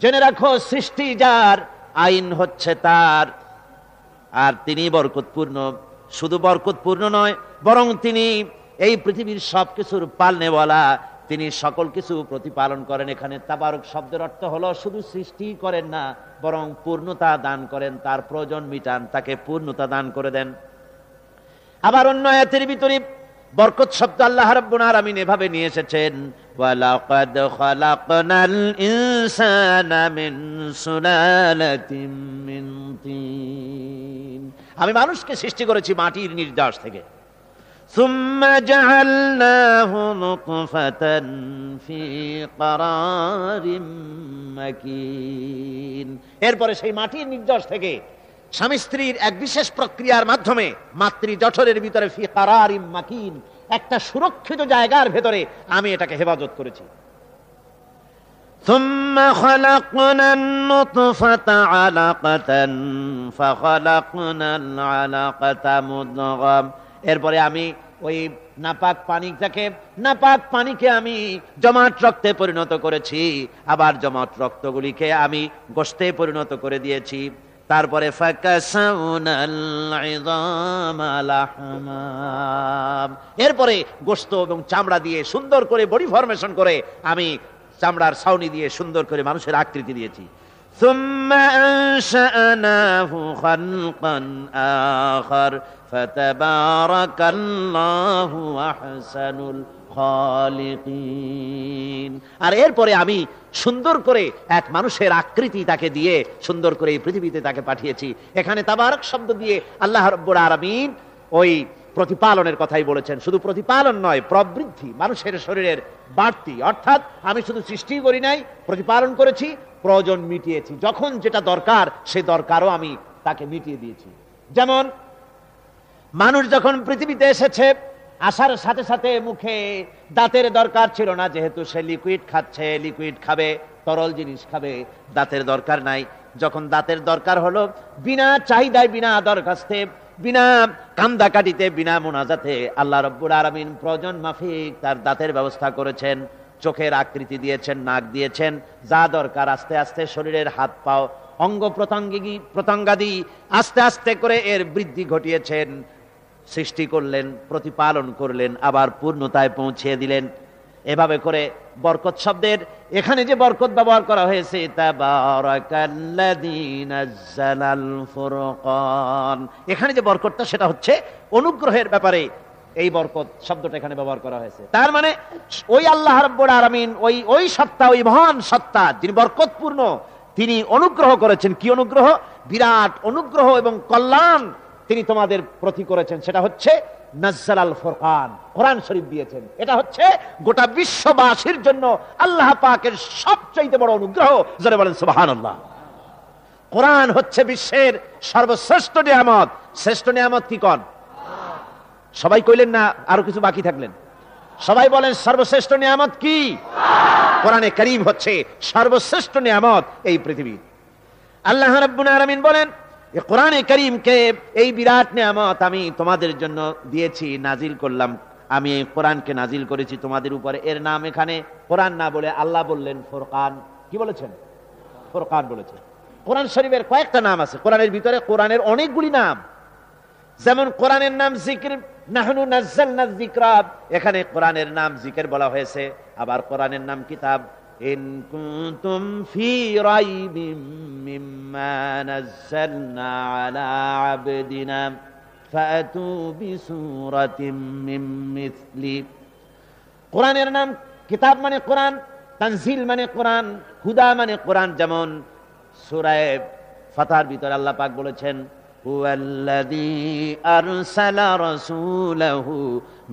জেনে রাখো, সৃষ্টি যার, আইন হচ্ছে তার, আর তিনি বরকতপূর্ণ। শুধু বরকতপূর্ণ নয়, বরং তিনি এই পৃথিবীর সবকিছুর পালনেওয়ালা, তিনি সকল কিছু প্রতিপালন করেন। এখানে তাবারক শব্দের অর্থ হলো শুধু সৃষ্টি করেন না, বরং পূর্ণতা দান করেন, তার প্রয়োজন মিটান, তাকে পূর্ণতা দান করে দেন। আবার অন্য আয়াতের ভিতরে বরকত শব্দ আল্লাহ রাব্বুল আলামিন এভাবে নিয়ে এসেছেন, ওয়ালাকাদ খালাকনাল ইনসানা মিন সুলালাতিন মিন তিন, আমি মানুষকে সৃষ্টি করেছি মাটির নির্যাস থেকে। সুম্মা জাআলনাহু নুতফাতান ফি ক্বারারিম মাকিন, এরপরে সেই মাটির নির্যাস থেকে স্বামী স্ত্রীর এক বিশেষ প্রক্রিয়ার মাধ্যমে মাতৃ জঠরের ভিতরে ফি ক্বারারিম মাকিন, একটা সুরক্ষিত জায়গার ভেতরে আমি এটাকে হেফাজত করেছি। সুম্মা খালাকনান নুতফাতা আলাকাতান ফাখালাকনাল আলাকাতা মুদগাম, এরপরে আমি ওই নাপাক পানিকে আমি জমাট রক্তে পরিণত করেছি, আবার জমাট রক্তগুলিকে আমি গোশতে পরিণত করে দিয়েছি। তারপরে এরপরে গোশত এবং চামড়া দিয়ে সুন্দর করে বডি ফরমেশন করে আমি চামড়ার ছাউনি দিয়ে সুন্দর করে মানুষের আকৃতি দিয়েছি। সুম্মা আনশানাহু খালকান আখার ফাতাবারাকাল্লাহু আহসানুল খালিকিন, আর এরপরে আমি সুন্দর করে এক মানুষের আকৃতি তাকে দিয়ে সুন্দর করে এই পৃথিবীতে তাকে পাঠিয়েছি। এখানে তাবারক শব্দ দিয়ে আল্লাহ রাব্বুল আলামিন ওই প্রতিপালনের কথাই বলেছেন। শুধু প্রতিপালন নয়, প্রবৃদ্ধি, মানুষের শরীরের বাড়তি, অর্থাৎ আমি শুধু সৃষ্টি করি নাই, প্রতিপালন করেছি, প্রয়োজন মিটিয়েছি, যখন যেটা দরকার সে দরকারও আমি তাকে মিটিয়ে দিয়েছি। যেমন মানুষ যখন পৃথিবীতে এসেছে, আসার সাথে সাথে মুখে দাঁতের দরকার ছিল না, যেহেতু সে লিকুইড খাচ্ছে, লিকুইড খাবে, তরল জিনিস খাবে, দাঁতের দরকার নাই। যখন দাঁতের দরকার হলো, বিনা চাহিদায়, বিনা দরখাস্তে, বিনা কান্দাকাটিতে, বিনা মুনাজাতে আল্লাহ রাব্বুল আলামিন প্রয়োজন মাফিক তার দাঁতের ব্যবস্থা করেছেন, চোখের আকৃতি দিয়েছেন, নাক দিয়েছেন, যা দরকার আস্তে আস্তে শরীরের হাত পাও অঙ্গ প্রত্যঙ্গাদি আস্তে আস্তে করে এর বৃদ্ধি ঘটিয়েছেন, সৃষ্টি করলেন, প্রতিপালন করলেন, আবার পূর্ণতায় পৌঁছে দিলেন। এভাবে করে বরকত শব্দের এখানে যে বরকত ব্যবহার করা হয়েছে, তাবারাকাল্লাযী নাযালাল ফুরকান, এখানে যে বরকতটা সেটা হচ্ছে অনুগ্রহের ব্যাপারে এই বরকত শব্দটা এখানে ব্যবহার করা হয়েছে। তার মানে ওই আল্লাহ রাব্বুল আলামিন, ওই সত্তা, ওই মহান সত্তা যিনি বরকতপূর্ণ, তিনি অনুগ্রহ করেছেন। কি অনুগ্রহ? বিরাট অনুগ্রহ এবং কল্যাণ তিনি তোমাদের প্রতি করেছেন। সেটা হচ্ছে নাযালাল ফুরকান, কোরআন শরীফ দিয়েছেন। এটা হচ্ছে গোটা বিশ্ববাসীর জন্য আল্লাহ পাকের সবচেয়ে বড় অনুগ্রহ। যারা বলেন সুবহানাল্লাহ। কোরআন হচ্ছে বিশ্বের সর্বশ্রেষ্ঠ নিয়ামত। শ্রেষ্ঠ নিয়ামত কি কোন? সবাই কইলেন না? আরো কিছু বাকি থাকলেন? সবাই বলেন সর্বশ্রেষ্ঠ নিয়ামত কি? কোরআনে কারীম হচ্ছে সর্বশ্রেষ্ঠ নিয়ামত এই পৃথিবীর। আল্লাহ রাব্বুল আলামিন বলেন, এই কোরআনে কারীমকে, এই বিরাট নিয়ামত আমি তোমাদের জন্য দিয়েছি, নাজিল করলাম। আমি এই কোরআনকে নাজিল করেছি তোমাদের উপরে। এর নাম এখানে কোরআন না বলে আল্লাহ বললেন ফুরকান। কি বলেছেন? ফুরকান বলেছেন। কোরআন শরীফের কয়েকটা নাম আছে, কোরআনের ভিতরে কোরআনের অনেকগুলি নাম। যেমন কোরআনের নাম জিকির, নাহনু নাযালনা যিকরা, এখানে কোরআনের নাম জিকির বলা হয়েছে। আবার কোরআনের নাম কিতাব। ইন কুনতুম ফি রাইবিম মিম্মা নাযালনা আলা আবদিনা ফাতু বিসূরাতিম মিন মিসলি। কোরআনের নাম কিতাব মানে কোরআন, তানজিল মানে কোরআন, হুদা মানে কোরআন। যেমন সূরা ফাতহার ভিতরে আল্লাহ পাক বলেছেন, হুয়াল্লাযী আরসালা রাসূলাহু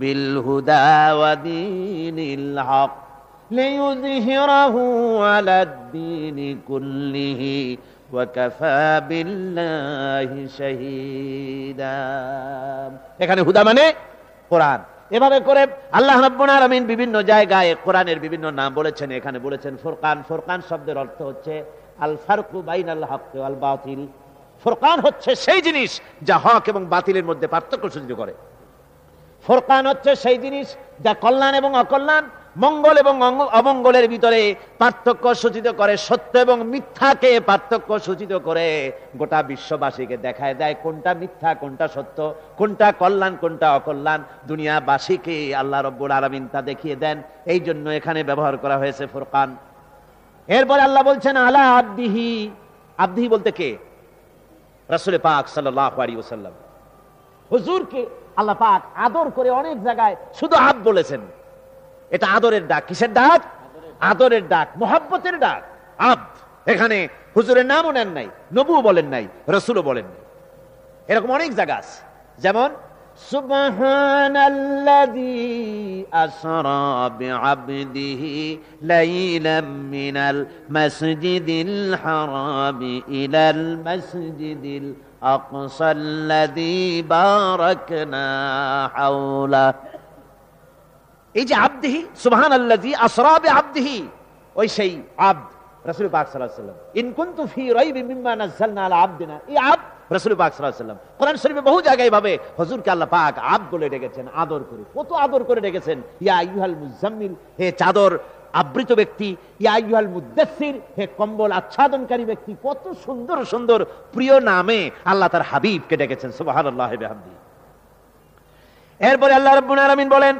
বিল হুদা ওয়া দীনিল হক লিইয়ুযহিরাহু আলাদ-দীনি কুল্লিহি ওয়া কাফা বিল্লাহি শাহীদা। এখানে হুদা মানে কোরআন। এভাবে করে আল্লাহ রাব্বুল আলামিন বিভিন্ন জায়গায় কোরআনের বিভিন্ন নাম বলেছেন। এখানে বলেছেন ফুরকান। ফুরকান শব্দের অর্থ হচ্ছে আল ফারকু বাইনাল হক ওয়াল বাতিল। ফুরকান হচ্ছে সেই জিনিস যা হক এবং বাতিলের মধ্যে পার্থক্য সৃষ্টি করে। ফুরকান হচ্ছে সেই জিনিস যা কল্যাণ এবং অকল্যাণ, মঙ্গল এবং অমঙ্গলের ভিতরে পার্থক্য সূচিত করে, সত্য এবং মিথ্যাকে পার্থক্য সূচিত করে গোটা বিশ্ববাসীকে দেখায় দেয় কোনটা মিথ্যা কোনটা সত্য, কোনটা কল্যাণ কোনটা অকল্যাণ। দুনিয়াবাসীকে আল্লাহ রাব্বুল আলামিন তা দেখিয়ে দেন। এই জন্য এখানে ব্যবহার করা হয়েছে ফুরকান। এরপরে আল্লাহ বলছেন আলা আবদিহি। আবদিহি বলতে কে? রাসূল পাক সাল্লাল্লাহু আলাইহি ওয়াসাল্লাম। হুজুরকে আল্লাহ পাক আদর করে অনেক জায়গায় শুধু আব বলেছেন। এটা আদরের ডাক। কিসের ডাক? আদরের ডাক, মোহাব্বতের ডাক, আব্দ। এখানে হুজুরের নামও নেন নাই, নবুও বলেন নাই, রাসূলও বলেন নাই। এরকম অনেক জায়গা আছে, যেমন সুবহানাল্লাযী আসরা বিআবদিহি লাইলাম মিনাল মাসজিদিল হারামি ইলাল মাসজিদিল আকসাল্লাযী বারাকনা হাওলা। এই যে আবদিহি, সুবহানাল্লাযী আসরা বিআবদিহি, ওই সেই আব্দ রাসূল পাক সাল্লাল্লাহু আলাইহি ওয়াসাল্লাম। ইন কুনতু ফি রাইবিন মিম্মা নাযালনা আলা আবদিনা, এই আব্দ রাসূল পাক সাল্লাল্লাহু আলাইহি ওয়াসাল্লাম। কোরআন শরীফে বহু জায়গায় ভাবে হুজুরকে আল্লাহ পাক আব্দ বলে ডেকেছেন, আদর করে। কত আদর করে ডেকেছেন, ইয়া আইয়ুহাল মুজাম্মিল, হে চাদর আবৃত ব্যক্তি, ইয়া আইয়ুহাল মুদ্দাসসির, হে কম্বল আচ্ছাদনকারী ব্যক্তি। কত সুন্দর সুন্দর প্রিয় নামে আল্লাহ তার হাবিবকে ডেকেছেন, সুবহানাল্লাহি বিহামদিহি। এরপরে আল্লাহ রাব্বুল আলামিন বলেন,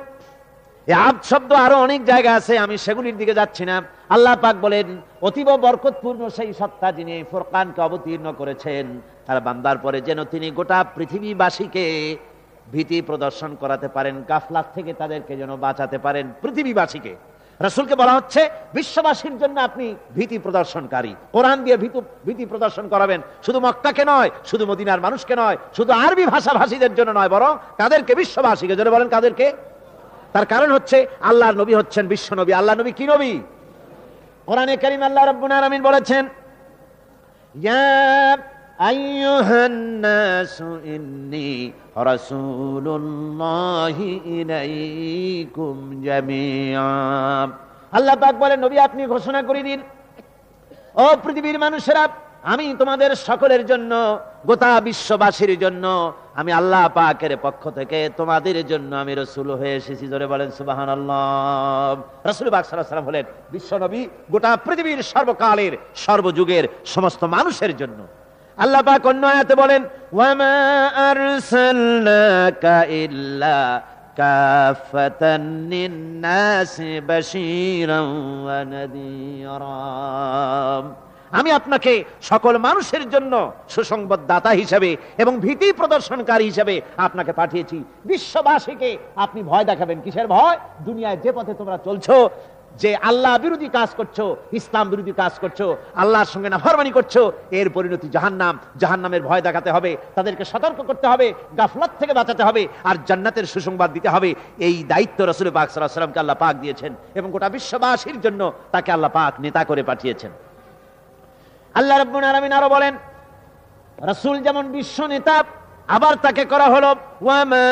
এই আব্দ শব্দ আরো অনেক জায়গা আছে, আমি সেগুলির দিকে যাচ্ছি না। আল্লাহ পাক বলেন, অতীব বরকতপূর্ণ সেই সত্তা যিনি ফুরকানকে অবতীর্ণ করেছেন তার বান্দার পরে যেন তিনি গোটা পৃথিবীবাসীকে ভীতি প্রদর্শন করাতে পারেন, গাফলাত থেকে তাদেরকে যেন বাঁচাতে পারেন। পৃথিবীবাসীকে, রাসূলকে বলা হচ্ছে বিশ্ববাসীর জন্য আপনি ভীতি প্রদর্শনকারী। কোরআন দিয়ে ভীতি প্রদর্শন করাবেন, শুধু মক্কাকে নয়, শুধু মদিনার মানুষকে নয়, শুধু আরবি ভাষাভাষীদের জন্য নয়, বরং কাদেরকে? বিশ্ববাসীকে। জোরে বলেন কাদেরকে? তার কারণ হচ্ছে আল্লাহর নবী হচ্ছেন বিশ্ব নবী। আল্লাহ নবী কি নবী? কোরআনে কারীম আল্লাহ রাব্বুল আলামিন বলেছেন, ইয়া আইয়ুহান নাসু ইন্নী রাসূলুল্লাহি ইলাইকুম জামিআ। আল্লাহ পাক বলেন, নবী আপনি ঘোষণা করে দিন, ও পৃথিবীর মানুষেরা, আমি তোমাদের সকলের জন্য, গোটা বিশ্ববাসীর জন্য আমি আল্লাহ পাকের পক্ষ থেকে তোমাদের জন্য আমি রাসূল হয়ে এসেছি। জোরে বলেন সুবহানাল্লাহ। রাসূল পাক সাল্লাল্লাহু আলাইহি ওয়াসাল্লাম হলেন বিশ্ব নবী, গোটা পৃথিবীর সর্বকালের সর্বযুগের সমস্ত মানুষের জন্য। আল্লাহ পাক অন্য আয়াতে বলেন, ওয়ামা আরসালনাকা ইল্লা কাফাতান লিন-নাসি বাশীরান ওয়া নাযীরা। আমি আপনাকে সকল মানুষের জন্য সুসংবাদদাতা হিসেবে এবং ভীতি প্রদর্শনকারী হিসেবে আপনাকে পাঠিয়েছি। বিশ্ববাসীকে আপনি ভয় দেখাবেন। কিসের ভয়? দুনিয়ায় যে পথে তোমরা চলছো, যে আল্লাহ বিরোধী কাজ করছো, ইসলাম বিরোধী কাজ করছো, আল্লাহর সঙ্গে নাফরমানি করছো, এর পরিণতি জাহান্নাম। জাহান্নামের ভয় দেখাতে হবে, তাদেরকে সতর্ক করতে হবে, গাফলাত থেকে বাঁচাতে হবে, আর জান্নাতের সুসংবাদ দিতে হবে। এই দায়িত্ব রাসূল পাক সাল্লাল্লাহু আলাইহি ওয়াসাল্লামকে আল্লাহ পাক দিয়েছেন এবং গোটা বিশ্ববাসীর জন্য তাকে আল্লাহ পাক নেতা করে পাঠিয়েছেন। আল্লাহ রাব্বুল আলামিন আরো বলেন, রাসূল যেমন বিশ্ব নেতা, আবার তাকে করা হলো ওয়ামা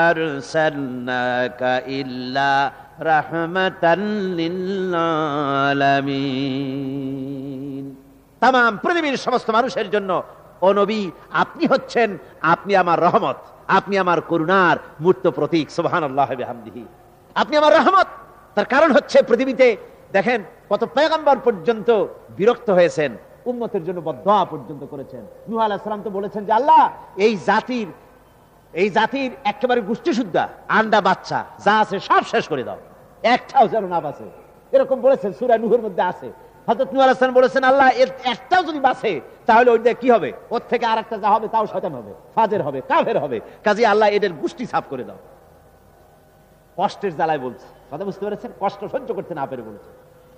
আরসালনাকা ইল্লা রাহমাতাল লিল আলামিন। তামাম পৃথিবীর সমস্ত মানুষের জন্য ও নবী আপনি হচ্ছেন, আপনি আমার রহমত, আপনি আমার করুণার মূর্ত প্রতীক। সুবহানাল্লাহি বিহামদিহি। আপনি আমার রহমত। তার কারণ হচ্ছে পৃথিবীতে দেখেন কত পয়গম্বর পর্যন্ত বিরক্ত হয়েছেন, উম্মতের জন্য বদদোয়া পর্যন্ত করেছেন। নূহ আলাইহিস সালাম তো বলেছেন যে আল্লাহ এই জাতির একেবারে গোষ্ঠী শুদ্ধা, আন্ডা বাচ্চা যা আছে সব শেষ করে দাও, একটাও যেন না বাঁচে। এরকম বলেছেন, সূরা নূহের মধ্যে আছে। হযরত নূহ আলাইহিস সালাম বলেছেন আল্লাহ একটাও যদি বাঁচে তাহলে ওইটা কি হবে? ওর থেকে আরেকটা যা হবে তাও শয়তান হবে, ফাজের হবে, কাফের হবে। কাজে আল্লাহ এদের গোষ্ঠী সাফ করে দাও। কষ্টের জ্বালায় বলছে, কথা বুঝতে পেরেছেন? কষ্ট সহ্য করতে না পেরে বলেছে।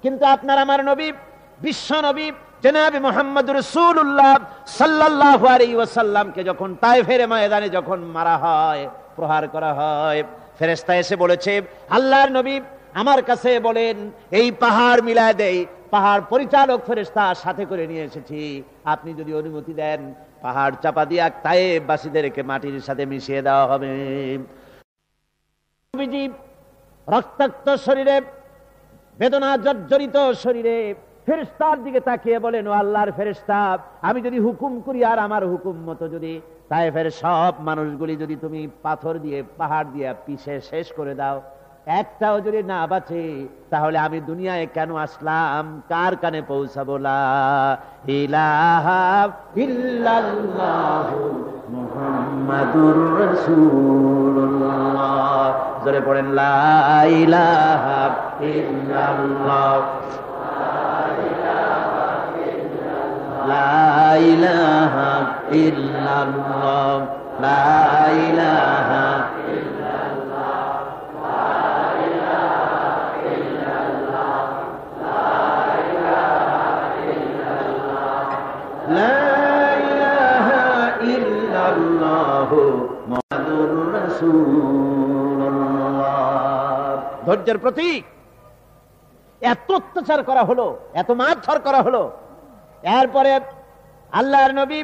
কিন্তু আপনার আমার নবী, বিশ্ব নবী জনাবে মুহাম্মদ রাসূলুল্লাহ সাল্লাল্লাহু আলাইহি ওয়াসাল্লামকে যখন তায়েফের ময়দানে যখন মারা হয়, প্রহার করা হয়, ফেরেশতা এসে বলেছে আল্লাহর নবী আমার কাছে বলেন এই পাহাড় মিলায় দেই। পাহাড় পরিচালক ফেরেশতা সাথে করে নিয়ে এসেছি, আপনি যদি অনুমতি দেন পাহাড় চাপা দিয়া তায়েফবাসীদেরকে মাটির সাথে মিশিয়ে দেওয়া হবে। নবীজি রক্তাক্ত শরীরে, বেদনা জর্জরিত শরীরে ফেরেশতার দিকে তাকিয়ে বলেন, ও আল্লাহর ফেরেশতা, আমি যদি হুকুম করি আর আমার হুকুম মতো যদি তায়েফের সব মানুষগুলি যদি তুমি পাথর দিয়ে, পাহাড় দিয়ে পিষে শেষ করে দাও, একটাও যদি না বাঁচে তাহলে আমি দুনিয়ায় কেন আসলাম, কার কানে পৌঁছাবো? লা ইলাহা ইল্লাল্লাহু মুহাম্মাদুর রাসূলুল্লাহ। জোরে পড়েন, লা ইলাহা ইল্লাল্লাহ, লা ইলাহা ইল্লাল্লাহ, লা ইলাহা ধৈর্যের প্রতীক। এত অত্যাচার করা হলো, এত মারধর করা হলো, এরপরে আল্লাহর নবী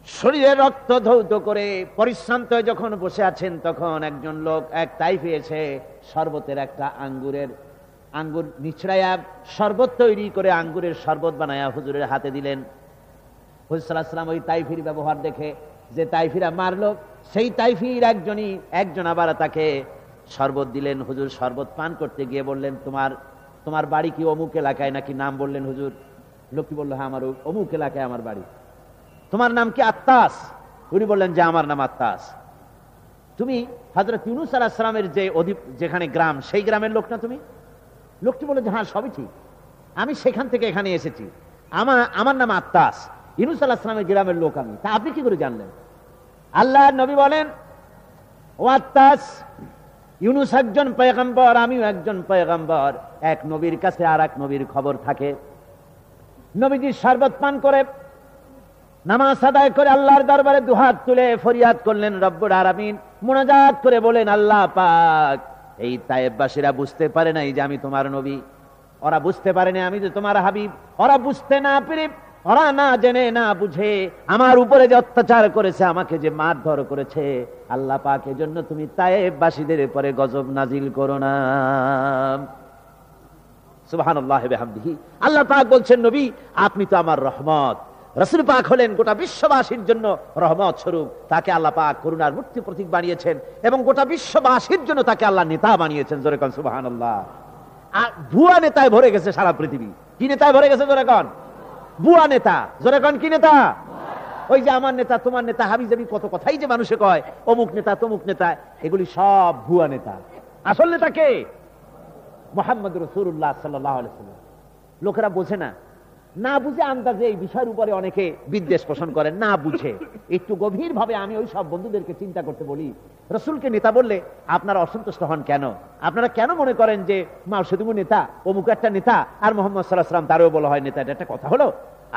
শরীরে রক্ত ধৌত করে পরিশ্রান্ত হয়ে যখন বসে আছেন, তখন একজন লোক এক তাইফে এসে শরবতের একটা আঙ্গুর নিচড়াইয়া শরবত তৈরি করে আঙ্গুরের শরবত বানায়া হুজুরের হাতে দিলেন। হুজুর সাল্লাল্লাহু আলাইহি ওয়াসাল্লাম ওই তাইফির ব্যবহার দেখে, যে তাইফিরা মারলো সেই তাইফির একজন আবার তাকে শরবত দিলেন। হুজুর শরবত পান করতে গিয়ে বললেন, তোমার বাড়ি কি অমুক এলাকায় নাকি? নাম বললেন হুজুর। লোকটি বলল, হ্যাঁ আমার অমুক এলাকায় আমার বাড়ি। তোমার নাম কি? আত্তাস। উনি বললেন যে আমার নাম আত্তাস। তুমি হযরত ইউনূস আলাইহিস সালামের যেখানে গ্রাম, সেই গ্রামের লোক না তুমি? লোকটি বলল যে হ্যাঁ সবই ঠিক, আমি সেখান থেকে এখানে এসেছি, আমার নাম আত্তাস, ইউনূস আলাইহিস সালামের গ্রামের লোক আমি। তা আপনি কি করে জানলেন? আল্লাহর নবী বলেন, ও আত্তাস, ইউনূস একজন পয়গম্বর, আমিও একজন পয়গম্বর। এক নবীর কাছে আর এক নবীর খবর থাকে। নবীজি শরবত পান করে নামাজ আদায় করে আল্লাহর দরবারে দুহাত তুলে ফরিয়াদ করলেন রব্বুল আলামিন, মুনাজাত করে বলেন, আল্লাহ পাক, এই তায়েববাসীরা বুঝতে পারে নাই যে আমি তোমার নবী, ওরা বুঝতে পারে না আমি যে তোমার হাবিব, ওরা বুঝতে না পেরে, ওরা না জেনে না বুঝে আমার উপরে যে অত্যাচার করেছে, আমাকে যে মারধর করেছে, আল্লাহ পাক এজন্য তুমি তায়েববাসীদের উপরে গজব নাজিল করো না। সুবহানাল্লাহি ওয়া বিহামদিহি। আল্লাহ পাক বলছেন, নবী আপনি তো আমার রহমত। রাসূল পাক হলেন গোটা বিশ্ববাসীর জন্য রহমত স্বরূপ। তাকে আল্লাহ পাক করুণার মূর্তি প্রতীক বানিয়েছেন এবং গোটা বিশ্ববাসীর জন্য তাকে আল্লাহ নেতা বানিয়েছেন। জোরে কোন সুবহানাল্লাহ। আর ভুয়া নেতায় ভরে গেছে সারা পৃথিবী। কি নেতায় ভরে গেছে? জোরে কোন ভুয়া নেতা। জোরে কোন কি নেতা? ওই যে আমার নেতা, তোমার নেতা, হাবিজাবি কত কথাই যে মানুষে কয়, অমুক নেতা তমুক নেতা, এগুলি সব ভুয়া নেতা। আসল নেতা কে? মুহাম্মদুর রাসূলুল্লাহ সাল্লাল্লাহু আলাইহি ওয়াসাল্লাম। লোকেরা বোঝে না, না বুঝে আন্দাজে এই বিষয়ের উপরে অনেকে বিদ্বেষ পোষণ করেন, না বুঝে। একটু গভীর ভাবে আমি ওই সব বন্ধুদেরকে চিন্তা করতে বলি, রাসূলকে নেতা বললে আপনারা অসন্তুষ্ট হন কেন? আপনারা কেন মনে করেন যে মাউসুদুমু নেতা, অমুক একটা নেতা, আর মুহাম্মদ সাল্লাল্লাহু আলাইহি ওয়াসাল্লাম তারও বলা হয় নেতা? এটা একটা কথা হলো?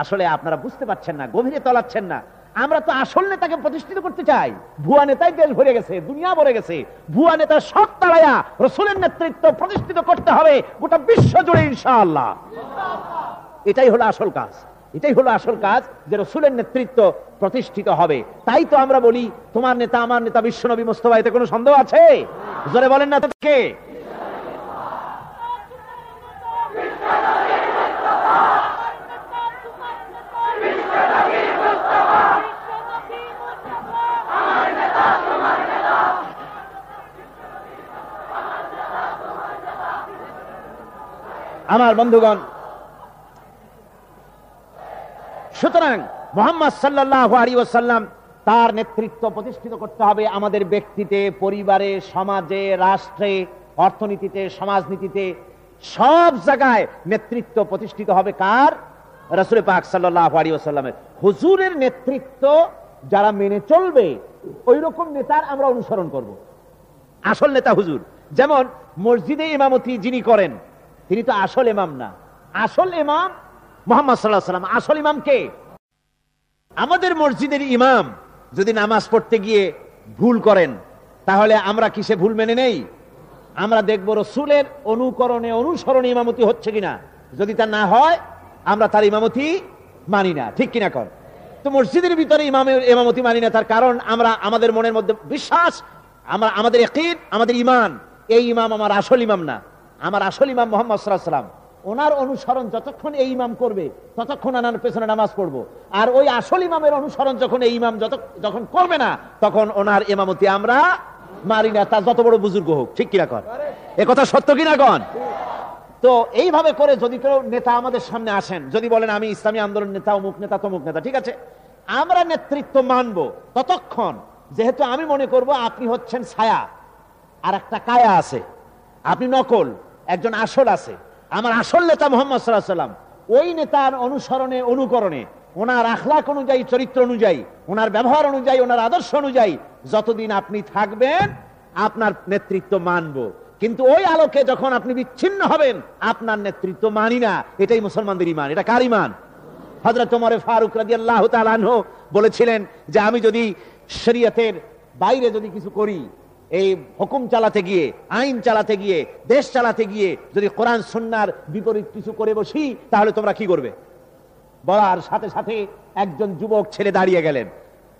আসলে আপনারা বুঝতে পারছেন না, গভীরে তলাচ্ছেন না। আমরা তো আসল নেতাকে প্রতিষ্ঠিত করতে চাই। ভুয়া নেতাই দেশ ভরে গেছে, দুনিয়া ভরে গেছে। ভুয়া নেতা সব তাড়ায়া রাসূলের নেতৃত্ব প্রতিষ্ঠিত করতে হবে গোটা বিশ্ব জুড়ে ইনশাআল্লাহ। এটাই হলো আসল কাজ, এটাই হলো আসল কাজ, যে রাসূলের নেতৃত্ব প্রতিষ্ঠিত হবে। তাই তো আমরা বলি তোমার নেতা আমার নেতা বিশ্বনবী মুস্তাফা, এতে কোনো সন্দেহ আছে? জোরে বলেন না কে? আমার বন্ধুগণ, সুতরাং মুহাম্মদ সাল্লাল্লাহু আলাইহি ওয়াসাল্লাম তার নেতৃত্ব প্রতিষ্ঠিত করতে হবে আমাদের ব্যক্তিতে, পরিবারে, সমাজে, রাষ্ট্রে, অর্থনীতিতে, সমাজনীতিতে, সব জায়গায় নেতৃত্ব প্রতিষ্ঠিত হবে কার? রাসূল পাক সাল্লাল্লাহু আলাইহি ওয়াসাল্লামের। হুজুরের নেতৃত্ব যারা মেনে চলবে, ওই রকম নেতার আমরা অনুসরণ করব। আসল নেতা হুজুর। যেমন মসজিদে ইমামতি যিনি করেন, তিনি তো আসল ইমাম না। আসল ইমাম মুহাম্মদ সাল্লাল্লাহু আলাইহি ওয়াসাল্লাম। আসল ইমাম কে? আমাদের মসজিদের ইমাম যদি নামাজ পড়তে গিয়ে ভুল করেন, তাহলে আমরা কি সে ভুল মেনে নেই? আমরা দেখব রাসূলের অনুকরণে অনুসরণে ইমামতি হচ্ছে কিনা। যদি তা না হয়, আমরা তার ইমামতি মানি না। ঠিক কিনা কর? তো মসজিদের ভিতরে ইমামের ইমামতি মানি না, তার কারণ আমরা আমাদের মনের মধ্যে বিশ্বাস, আমাদের ইয়াকিন, আমাদের ঈমান, এই ইমাম আমার আসল ইমাম না। আমার আসল ইমাম মুহাম্মদ সাল্লাল্লাহু আলাইহি ওয়াসাল্লাম। ওনার অনুসরণ যতক্ষণ এই ইমাম করবে, ততক্ষণ ওনার পেছনে নামাজ পড়বো। আর ওই আসল ইমামের অনুসরণ যখন এই ইমাম যখন করবে না, তখন ওনার ইমামতি আমরা মারি না, তার যত বড় বুজুর্গ হোক। ঠিক কিনা কন? এ কথা সত্য কিনা কন? তো এইভাবে করে যদি কেউ নেতা আমাদের সামনে আসেন, যদি বলেন আমি ইসলামী আন্দোলন নেতা, অমুক নেতা, তমুক নেতা, ঠিক আছে, আমরা নেতৃত্ব মানব ততক্ষণ যেহেতু আমি মনে করব আপনি হচ্ছেন ছায়া, আর একটা কায়া আছে, আপনি নকল, একজন আসল আছে। আমার আসল নেতা মুহাম্মদ সাল্লাল্লাহু আলাইহি ওয়াসাল্লাম, ওই নেতার অনুসরণে অনুকরণে, ওনার আখলাক অনুযায়ী, চরিত্র অনুযায়ী, ওনার ব্যবহার অনুযায়ী, ওনার আদর্শ অনুযায়ী যতদিন আপনি থাকবেন আপনার নেতৃত্ব মানব। কিন্তু ওই আলোকে যখন আপনি বিচ্ছিন্ন হবেন আপনার নেতৃত্ব মানি না। এটাই মুসলমানদের ঈমান। এটা কার ঈমান? হযরত ওমর ফারুক রাদিয়াল্লাহু তাআলা আনহু বলেছিলেন যে আমি যদি শরীয়তের বাইরে যদি কিছু করি, এই হুকুম চালাতে গিয়ে, আইন চালাতে গিয়ে, দেশ চালাতে গিয়ে যদি কোরআন সুন্নাহর বিপরীত কিছু করে বসি তাহলে তোমরা কি করবে? বলার সাথে সাথে একজন যুবক ছেলে দাঁড়িয়ে গেলেন,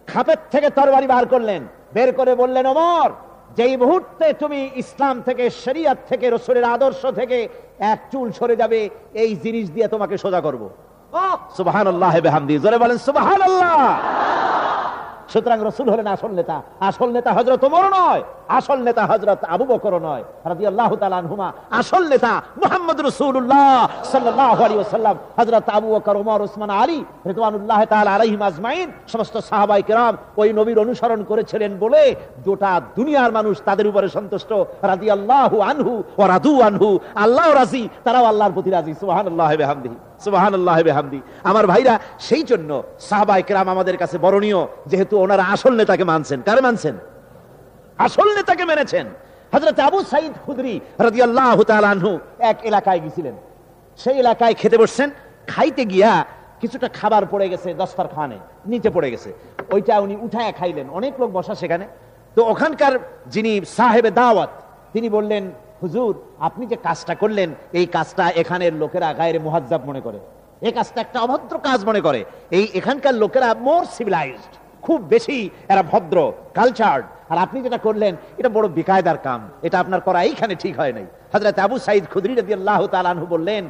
খাপের থেকে তরবারি বার করলেন, বের করে বললেন, ওমর, যেই মুহূর্তে তুমি ইসলাম থেকে, শরীয়ত থেকে, রাসূলের আদর্শ থেকে এক চুল সরে যাবে, এই জিনিস দিয়ে তোমাকে সোজা করব। সুবহানাল্লাহ বিহামদিহি, জোরে বলেন সুবহানাল্লাহ। সুতরাং রাসূল হলেন আসল নেতা। আসল নেতা হযরত ওমর নয়, আসল নেতা হযরত আবু বকর নয় রাদিয়াল্লাহু তাআলা আনহুমা। আসল নেতা মুহাম্মদ রাসূলুল্লাহ সাল্লাল্লাহু আলাইহি ওয়াসাল্লাম, হযরত আবু বকর, ওমর, ওসমান, আলী রিদওয়ানুল্লাহ তাআলা আলাইহিম আজমাইন, সমস্ত সাহাবায়ে কেরাম ওই নবীর অনুসরণ করেছিলেন বলে গোটা দুনিয়ার মানুষ তাদের উপরে সন্তুষ্ট। রাদিয়াল্লাহু আনহু ওয়া রাদু আনহু, আল্লাহ রাজি, তারাও আল্লাহর প্রতি রাজি। সুবহানাল্লাহ বিহামদিহি, সুবহানাল্লাহ বিহামদিহি। আমার ভাইরা, সেই জন্য সাহাবায়ে কেরাম আমাদের কাছে বরণীয়, যেহেতু ওনারা আসল নেতাকে মানছেন। কারে মানছেন? আসল নেতাকে মেনেছেন। হযরত আবু সাঈদ খুদরি রাদিয়াল্লাহু তাআলা আনহু এক এলাকায় গিয়েছিলেন। সেই এলাকায় খেতে বসছেন, খাইতে গিয়া কিছুটা খাবার পড়ে গেছে দস্তরখানে, নিচে পড়ে গেছে। ওইটা উনি উঠায় খাইলেন, অনেক লোক বসা সেখানে। তো ওখানকার যিনি সাহেবে দাওয়াত, তিনি বললেন, হুজুর, আপনি যে কাজটা করলেন, এই কাজটা এখানের লোকেরা গায়রে মুহাজ্জাব মনে করে, এই কাজটা একটা অভদ্র কাজ মনে করে। এখানকার লোকেরা মোর সিভিলাইজড, খুব বেশি এরা ভদ্র, কালচার্ড। আর আপনি যেটা করলেন এটা বড় বেকায়দার কাম, এটা আপনার করা এইখানে ঠিক হয় নাই। হযরত আবু সাঈদ খুদরি রাদিয়াল্লাহু তাআলা আনহু বললেন,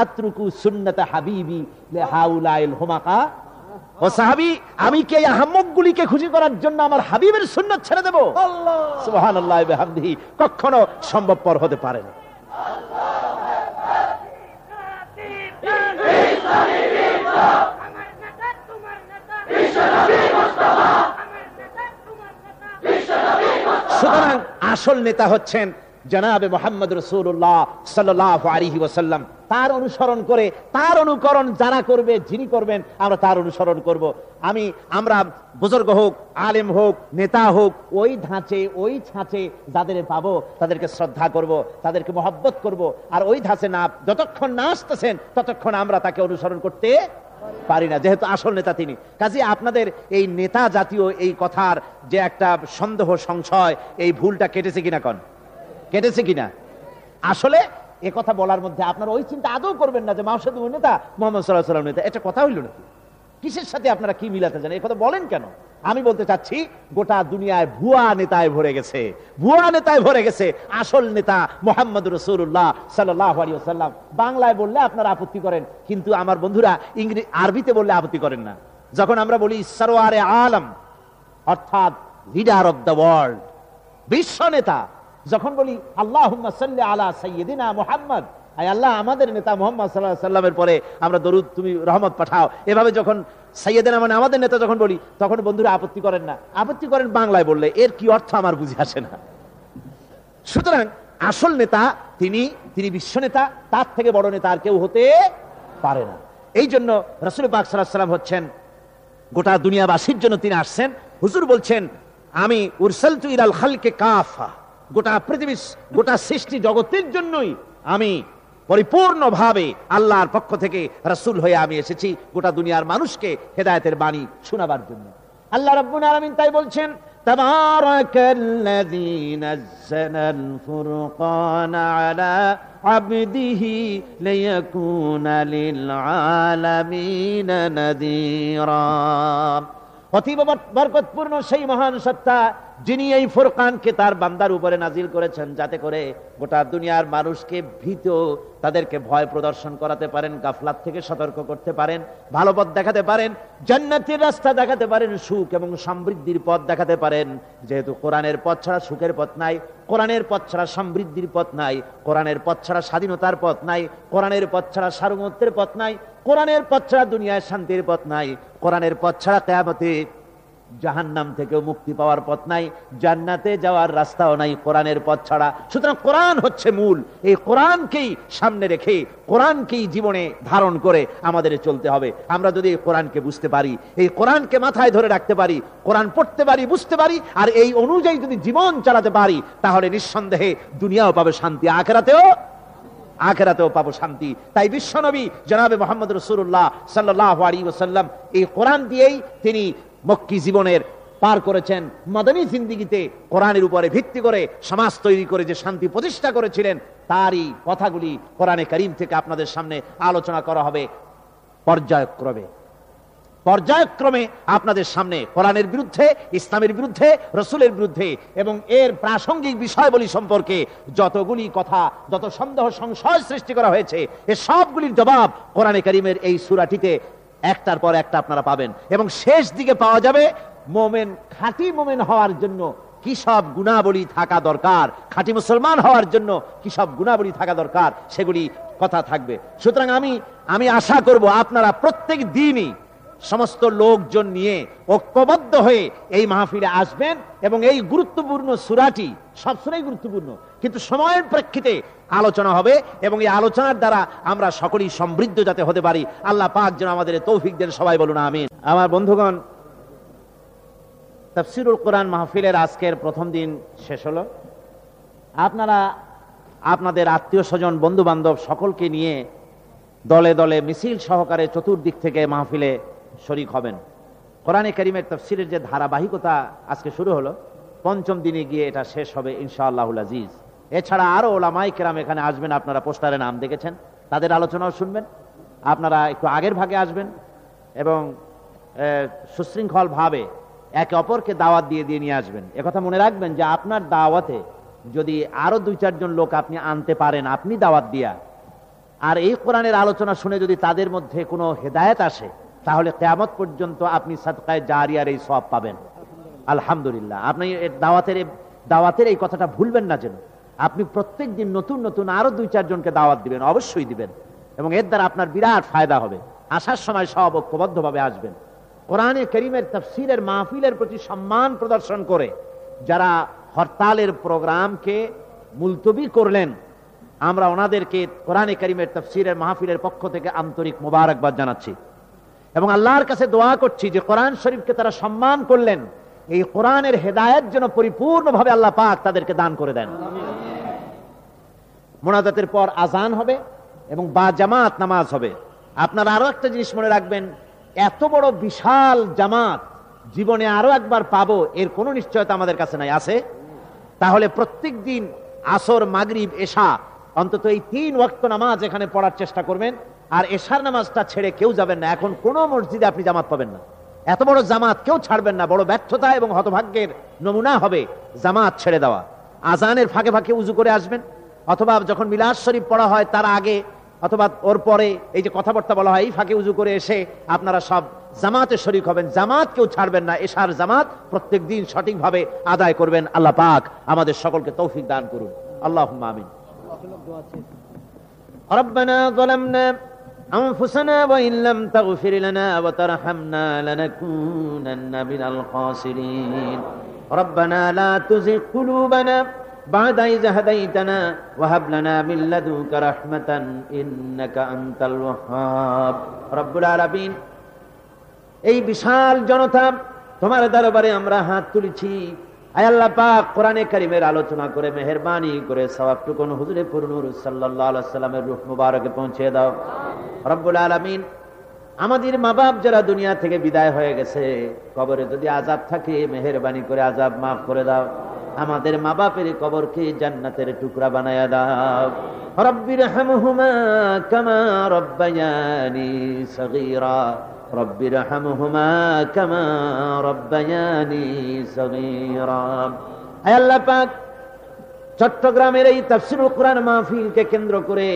আতরুকু সুন্নাত হাবিবি লিহাউলাইল হুমাকা। ও সাহাবী, আমি কি এই আহম্মকগুলিকে খুশি করার জন্য আমার হাবিবের সুন্নাত ছেড়ে দেব? আল্লাহ, সুবহানাল্লাহ বিহামদিহি। কখনো সম্ভবপর হতে পারে না। সুতরাং আসল নেতা হচ্ছেন জনাবে মুহাম্মদ রাসূলুল্লাহ সাল্লাল্লাহু আলাইহি ওয়াসাল্লাম। তার অনুসরণ করে, তার অনুকরণ যারা করবে, যিনি করবেন, আমরা তার অনুসরণ করব। আমরা বুজুর্গ হোক, আলেম হোক, নেতা হোক, ওই ধাঁচে, ওই ছাঁচে যাদের পাবো তাদেরকে শ্রদ্ধা করব, তাদেরকে মহব্বত করব। আর ওই ধাঁচে না যতক্ষণ না আসতেছেন ততক্ষণ আমরা তাকে অনুসরণ করতে পারি না, যেহেতু আসল নেতা তিনি। কাজে আপনাদের এই নেতা জাতীয় এই কথার যে একটা সন্দেহ, সংশয়, এই ভুলটা কেটেছে কিনা কন? কেটেছে কিনা? আসলে এ কথা বলার মধ্যে আপনারা ওই চিন্তা আদৌ করবেন না যে মাওলানা নেতা, মুহাম্মদ সাল্লাল্লাহু আলাইহি ওয়াসাল্লাম নেতা। এটা কথা হইল নাকি? কিসের সাথে আপনারা কি মিলাতে চান? এই কথা বলেন কেন? আমি বলতে চাচ্ছি, গোটা দুনিয়ায় ভুয়া নেতায় ভরে গেছে, ভুয়া নেতায় ভরে গেছে। আসল নেতা মুহাম্মদ রাসূলুল্লাহ সাল্লাল্লাহু আলাইহি ওয়াসাল্লাম। বাংলায় বললে আপনারা আপত্তি করেন, কিন্তু আমার বন্ধুরা আরবিতে বললে আপত্তি করেন না। যখন আমরা বলি সরওয়ারে আলম, অর্থাৎ লিডার অফ দ্য ওয়ার্ল্ড, বিশ্ব নেতা, যখন বলি আল্লাহুম্মা সাল্লি আলা সাইয়্যিদিনা মুহাম্মদ, আয় আল্লাহ আমাদের নেতা মুহাম্মদ সাল্লাল্লাহু আলাইহি ওয়াসাল্লামের পরে আমরা দরুদ, তুমি রহমত পাঠাও, এভাবে যখন সাইয়্যিদিনা মানে আমাদের নেতা যখন বলি, তখন বন্ধুরা আপত্তি করেন না। আপত্তি করেন বাংলায় বললে, এর কি অর্থ আমার বুঝে আসে না। সুতরাং আসল নেতা তিনি বিশ্ব নেতা, তার থেকে বড় নেতা আর কেউ হতে পারে না। এই জন্য রাসূল পাক সাল্লাল্লাহু আলাইহি ওয়াসাল্লাম হচ্ছেন গোটা দুনিয়াবাসীর জন্য তিনি আসছেন। হুজুর বলছেন, আমি উরসালতু ইলাল খালকি কাফা, গোটা পৃথিবী, গোটা সৃষ্টি জগতের জন্যই আমি পরিপূর্ণভাবে আল্লাহর পক্ষ থেকে রাসূল হয়ে আমি এসেছি, গোটা দুনিয়ার মানুষকে হেদায়েতের বাণী শোনাবার জন্য। আল্লাহ রাব্বুল আলামিন তাই বলছেন, তাবারাকাল্লাযী নাযালাল ফুরকানা আলা আবদিহি লিয়াকুনা লিল আলামিনা নাযীরা। অতীব বরকতপূর্ণ সেই মহান সত্তা যিনি এই ফুরকানকে তার বান্দার উপরে নাজিল করেছেন যাতে করে গোটা দুনিয়ার মানুষকে ভীত, তাদেরকে ভয় প্রদর্শন করাতে পারেন, গাফলাত থেকে সতর্ক করতে পারেন, ভালো পথ দেখাতে পারেন, জান্নাতের রাস্তা দেখাতে পারেন, সুখ এবং সমৃদ্ধির পথ দেখাতে পারেন। যেহেতু কোরআনের পথ ছাড়া সুখের পথ নাই, কোরআনের পথ ছাড়া সমৃদ্ধির পথ নাই, কোরআনের পথ ছাড়া স্বাধীনতার পথ নাই, কোরআনের পথ ছাড়া সার্বভৌমত্বের পথ নাই, কোরআনের পথ ছাড়া দুনিয়ায় শান্তির পথ নাই, কোরআনের পথ ছাড়া কিয়ামতে জাহান্নাম থেকেও মুক্তি পাওয়ার পথ নাই, জান্নাতে যাওয়ার রাস্তাও নাই কোরআনের পথ ছাড়া। সুতরাং কোরআন হচ্ছে মূল। এই কোরআনকেই সামনে রেখে, কোরআনকেই জীবনে ধারণ করে আমাদের চলতে হবে। আমরা যদি এই কোরআনকে বুঝতে পারি, এই কোরআনকে মাথায় ধরে রাখতে পারি, কোরআন পড়তে পারি, বুঝতে পারি, আর এই অনুযায়ী যদি জীবন চালাতে পারি, তাহলে নিঃসন্দেহে দুনিয়াও পাবে শান্তি, আখিরাতেও পাবো শান্তি। তাই বিশ্বনবী জনাবে মুহাম্মদ রাসূলুল্লাহ সাল্লাল্লাহু আলাইহি ওয়াসাল্লাম এই কোরআন দিয়েই তিনি মক্কি জীবনের পার করেছেন। মাদানী জিন্দেগিতে কোরআনের উপরে ভিত্তি করে সমাজ তৈরি করে যে শান্তি প্রতিষ্ঠা করেছিলেন, তারই কথাগুলি কোরআনে কারীম থেকে আপনাদের সামনে আলোচনা করা হবে পর্যায়ক্রমে আপনাদের সামনে কোরআনের বিরুদ্ধে, ইসলামের বিরুদ্ধে, রাসূলের বিরুদ্ধে এবং এর প্রাসঙ্গিক বিষয়বলী সম্পর্কে যতগুলি কথা, যত সন্দেহ সংশয় সৃষ্টি করা হয়েছে, এ সবগুলির জবাব কোরআনে কারীমের এই সূরাটিতে একটার পর একটা আপনারা পাবেন। এবং শেষ দিকে পাওয়া যাবে মুমিন, খাঁটি মুমিন হওয়ার জন্য কি সব গুণাবলী থাকা দরকার, খাঁটি মুসলমান হওয়ার জন্য কি সব গুণাবলী থাকা দরকার, সেগুলি কথা থাকবে। সুতরাং আমি আশা করব আপনারা প্রত্যেক দিনই সমস্ত লোকজন নিয়ে ঐক্যবদ্ধ হয়ে এই মাহফিলে আসবেন এবং এই গুরুত্বপূর্ণ সূরাটি, সব সূরাই গুরুত্বপূর্ণ, কিন্তু সময়ের প্রেক্ষিতে আলোচনা হবে এবং এই আলোচনার দ্বারা আমরা সকলেই সমৃদ্ধ যাতে হতে পারি। আল্লাহ পাক যেন আমাদের তৌফিক দেন, সবাই বলুন আমিন। আমার বন্ধুগণ, তাফসীরুল কোরআন মাহফিলের আজকের প্রথম দিন শেষ হলো। আপনারা আপনাদের আত্মীয় স্বজন, বন্ধু বান্ধব সকলকে নিয়ে দলে দলে মিছিল সহকারে চতুর্দিক থেকে মাহফিলে শরীক হবেন। কোরআনে কারীমের তাফসীরের যে ধারাবাহিকতা আজকে শুরু হলো, পঞ্চম দিনে গিয়ে এটা শেষ হবে ইনশাআল্লাহুল আজিজ। এছাড়া আরো ওলামায়ে কেরাম এখানে আসবেন, আপনারা পোস্টারে নাম দেখেছেন, তাদের আলোচনাও শুনবেন। আপনারা একটু আগের ভাগে আসবেন এবং সুশৃঙ্খল ভাবে একে অপরকে দাওয়াত দিয়ে নিয়ে আসবেন। একথা মনে রাখবেন যে আপনার দাওয়াতে যদি আরো 2-4 জন লোক আপনি আনতে পারেন, আপনি দাওয়াত দিয়া, আর এই কোরআনের আলোচনা শুনে যদি তাদের মধ্যে কোনো হেদায়েত আসে, তাহলে কিয়ামত পর্যন্ত আপনি সাদকায়ে জারিয়ার এই সওয়াব পাবেন। আলহামদুলিল্লাহ। আপনি দাওয়াতের এই কথাটা ভুলবেন না, যেন আপনি প্রত্যেক দিন নতুন নতুন আরো 2-4 জনকে দাওয়াত দিবেন, অবশ্যই দিবেন, এবং এর দ্বারা আপনার বিরাট ফায়দা হবে। আসার সময় সব ঐক্যবদ্ধভাবে আসবেন। কোরআনে কারীমের তাফসীরের মাহফিলের প্রতি সম্মান প্রদর্শন করে যারা হরতালের প্রোগ্রামকে মুলতবি করলেন, আমরা ওনাদেরকে কোরআনে কারীমের তাফসীরের মাহফিলের পক্ষ থেকে আন্তরিক মোবারকবাদ জানাচ্ছি এবং আল্লাহর কাছে দোয়া করছি যে কোরআন শরীফকে তারা সম্মান করলেন, এই কোরআনের হেদায়েত যেন পরিপূর্ণভাবে আল্লাহ পাক তাদেরকে দান করে দেন। মুনাজাতের পর আজান হবে এবং বা জামাত নামাজ হবে। আপনারা আরো একটা জিনিস মনে রাখবেন, এত বড় বিশাল জামাত জীবনে আরো একবার পাবো এর কোনো নিশ্চয়তা আমাদের কাছে নাই। আছে? তাহলে প্রত্যেক দিন আসর, মাগরিব, এশা, অন্তত এই 3 ওয়াক্ত নামাজ এখানে পড়ার চেষ্টা করবেন। আর এশার নামাজটা ছেড়ে কেউ যাবেন না। এখন কোন মসজিদে আপনি জামাত পাবেন না, এত বড় জামাত কেউ ছাড়বেন না। বড় ব্যর্থতা এবং হতভাগ্যের নমুনা হবে জামাত ছেড়ে দেওয়া। আজানের ফাঁকে ফাঁকে উজু করে আসবেন, অথবা যখন মিলাদ শরীফ পড়া হয় তার আগে অথবা ওর পরে এই যে কথাবার্তা বলা হয়, এই ফাঁকে উজু করে এসে আপনারা সব জামাতে শরীক হবেন। জামাত কেউ ছাড়বেন না। এশার জামাত প্রত্যেক দিন সঠিকভাবে আদায় করবেন। আল্লাহ পাক আমাদের সকলকে তৌফিক দান করুন। আল্লাহুম্মা আমিন। রব্বানা যালামনা أنفسنا وإن لم تغفر لنا وترحمنا لنكونن من الخاسرين ربنا لا تزغ قلوبنا بعد إذ هديتنا وهب لنا من لدنك رحمة إنك أنت الوهاب رب العالمين এই বিশাল জনতা তোমার দরবারে আমরা হাত তুলেছি। আয় আল্লাহ পাক, কোরআনে কারীমের আলোচনা করে মেহেরবানি করে সওয়াবটুকু হুজুরে পুরনূর সাল্লাল্লাহু আলাইহি ওয়াসাল্লামের রূহ মুবারকে পৌঁছে দাও রব্বুল আলামিন। আমাদের মা বাপ যারা দুনিয়া থেকে বিদায় হয়ে গেছে, কবরে যদি আযাব থাকে মেহেরবানি করে আযাব মাফ করে দাও। আমাদের মা বাপের কবরকে জান্নাতের টুকরা বানায়া দাও। রব্বিরহামহুমা কামা রব্বায়ানি সগীরা রব্বিরহামহুমা কামা রাব্বায়ানি সগীরা। আয় আল্লাহ পাক, চট্টগ্রামের এই তাফসীরুল কোরআন মাহফিলকে কেন্দ্র করে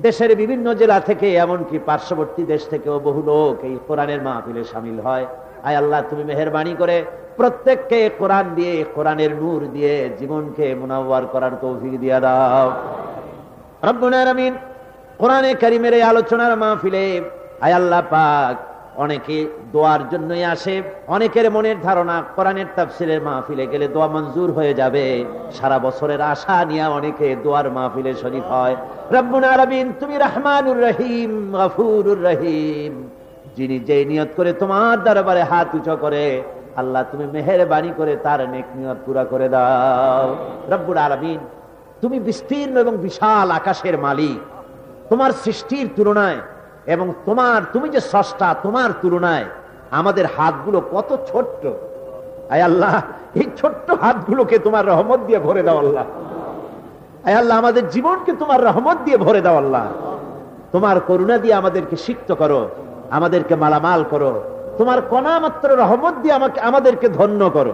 দেশের বিভিন্ন জেলা থেকে, এমনকি পার্শ্ববর্তী দেশ থেকেও বহু লোক এই কোরআনের মাহফিলে শামিল হয়। আয় আল্লাহ, তুমি মেহেরবানি করে প্রত্যেককে কোরআন দিয়ে, কোরআনের নূর দিয়ে জীবনকে মুনাওয়ার করার তৌফিক দিয়ে দাও রব্বুল আলামিন। কোরআনে কারীমের এই আলোচনার মাহফিলে আয় আল্লাহ পাক, অনেকে দোয়ার জন্যই আসে, অনেকের মনের ধারণা কোরআনের তাফসীরের মাহফিলে গেলে দোয়া মঞ্জুর হয়ে যাবে। সারা বছরের আশা নিয়ে অনেকে দোয়ার মাহফিলে শরীক হয়। রব্বুল আলামিন, তুমি রহমানুর রহিম, গফুরুর রহিম, যিনি যেই নিয়ত করে তোমার দরবারে হাত উঁচু করে, আল্লাহ তুমি মেহেরবানি করে তার নেক নিয়ত পুরা করে দাও রব্বুল আলামিন। তুমি বিস্তীর্ণ এবং বিশাল আকাশের মালিক, তোমার সৃষ্টির তুলনায় এবং তুমি যে স্রষ্টা, তোমার তুলনায় আমাদের হাতগুলো কত ছোট্ট। আয় আল্লাহ, এই ছোট্ট হাতগুলোকে তোমার রহমত দিয়ে ভরে দাও আল্লাহ। আয় আল্লাহ, আমাদের জীবনকে তোমার রহমত দিয়ে ভরে দাও আল্লাহ। তোমার করুণা দিয়ে আমাদেরকে সিক্ত করো, আমাদেরকে মালামাল করো, তোমার কণা মাত্র রহমত দিয়ে আমাদেরকে ধন্য করো।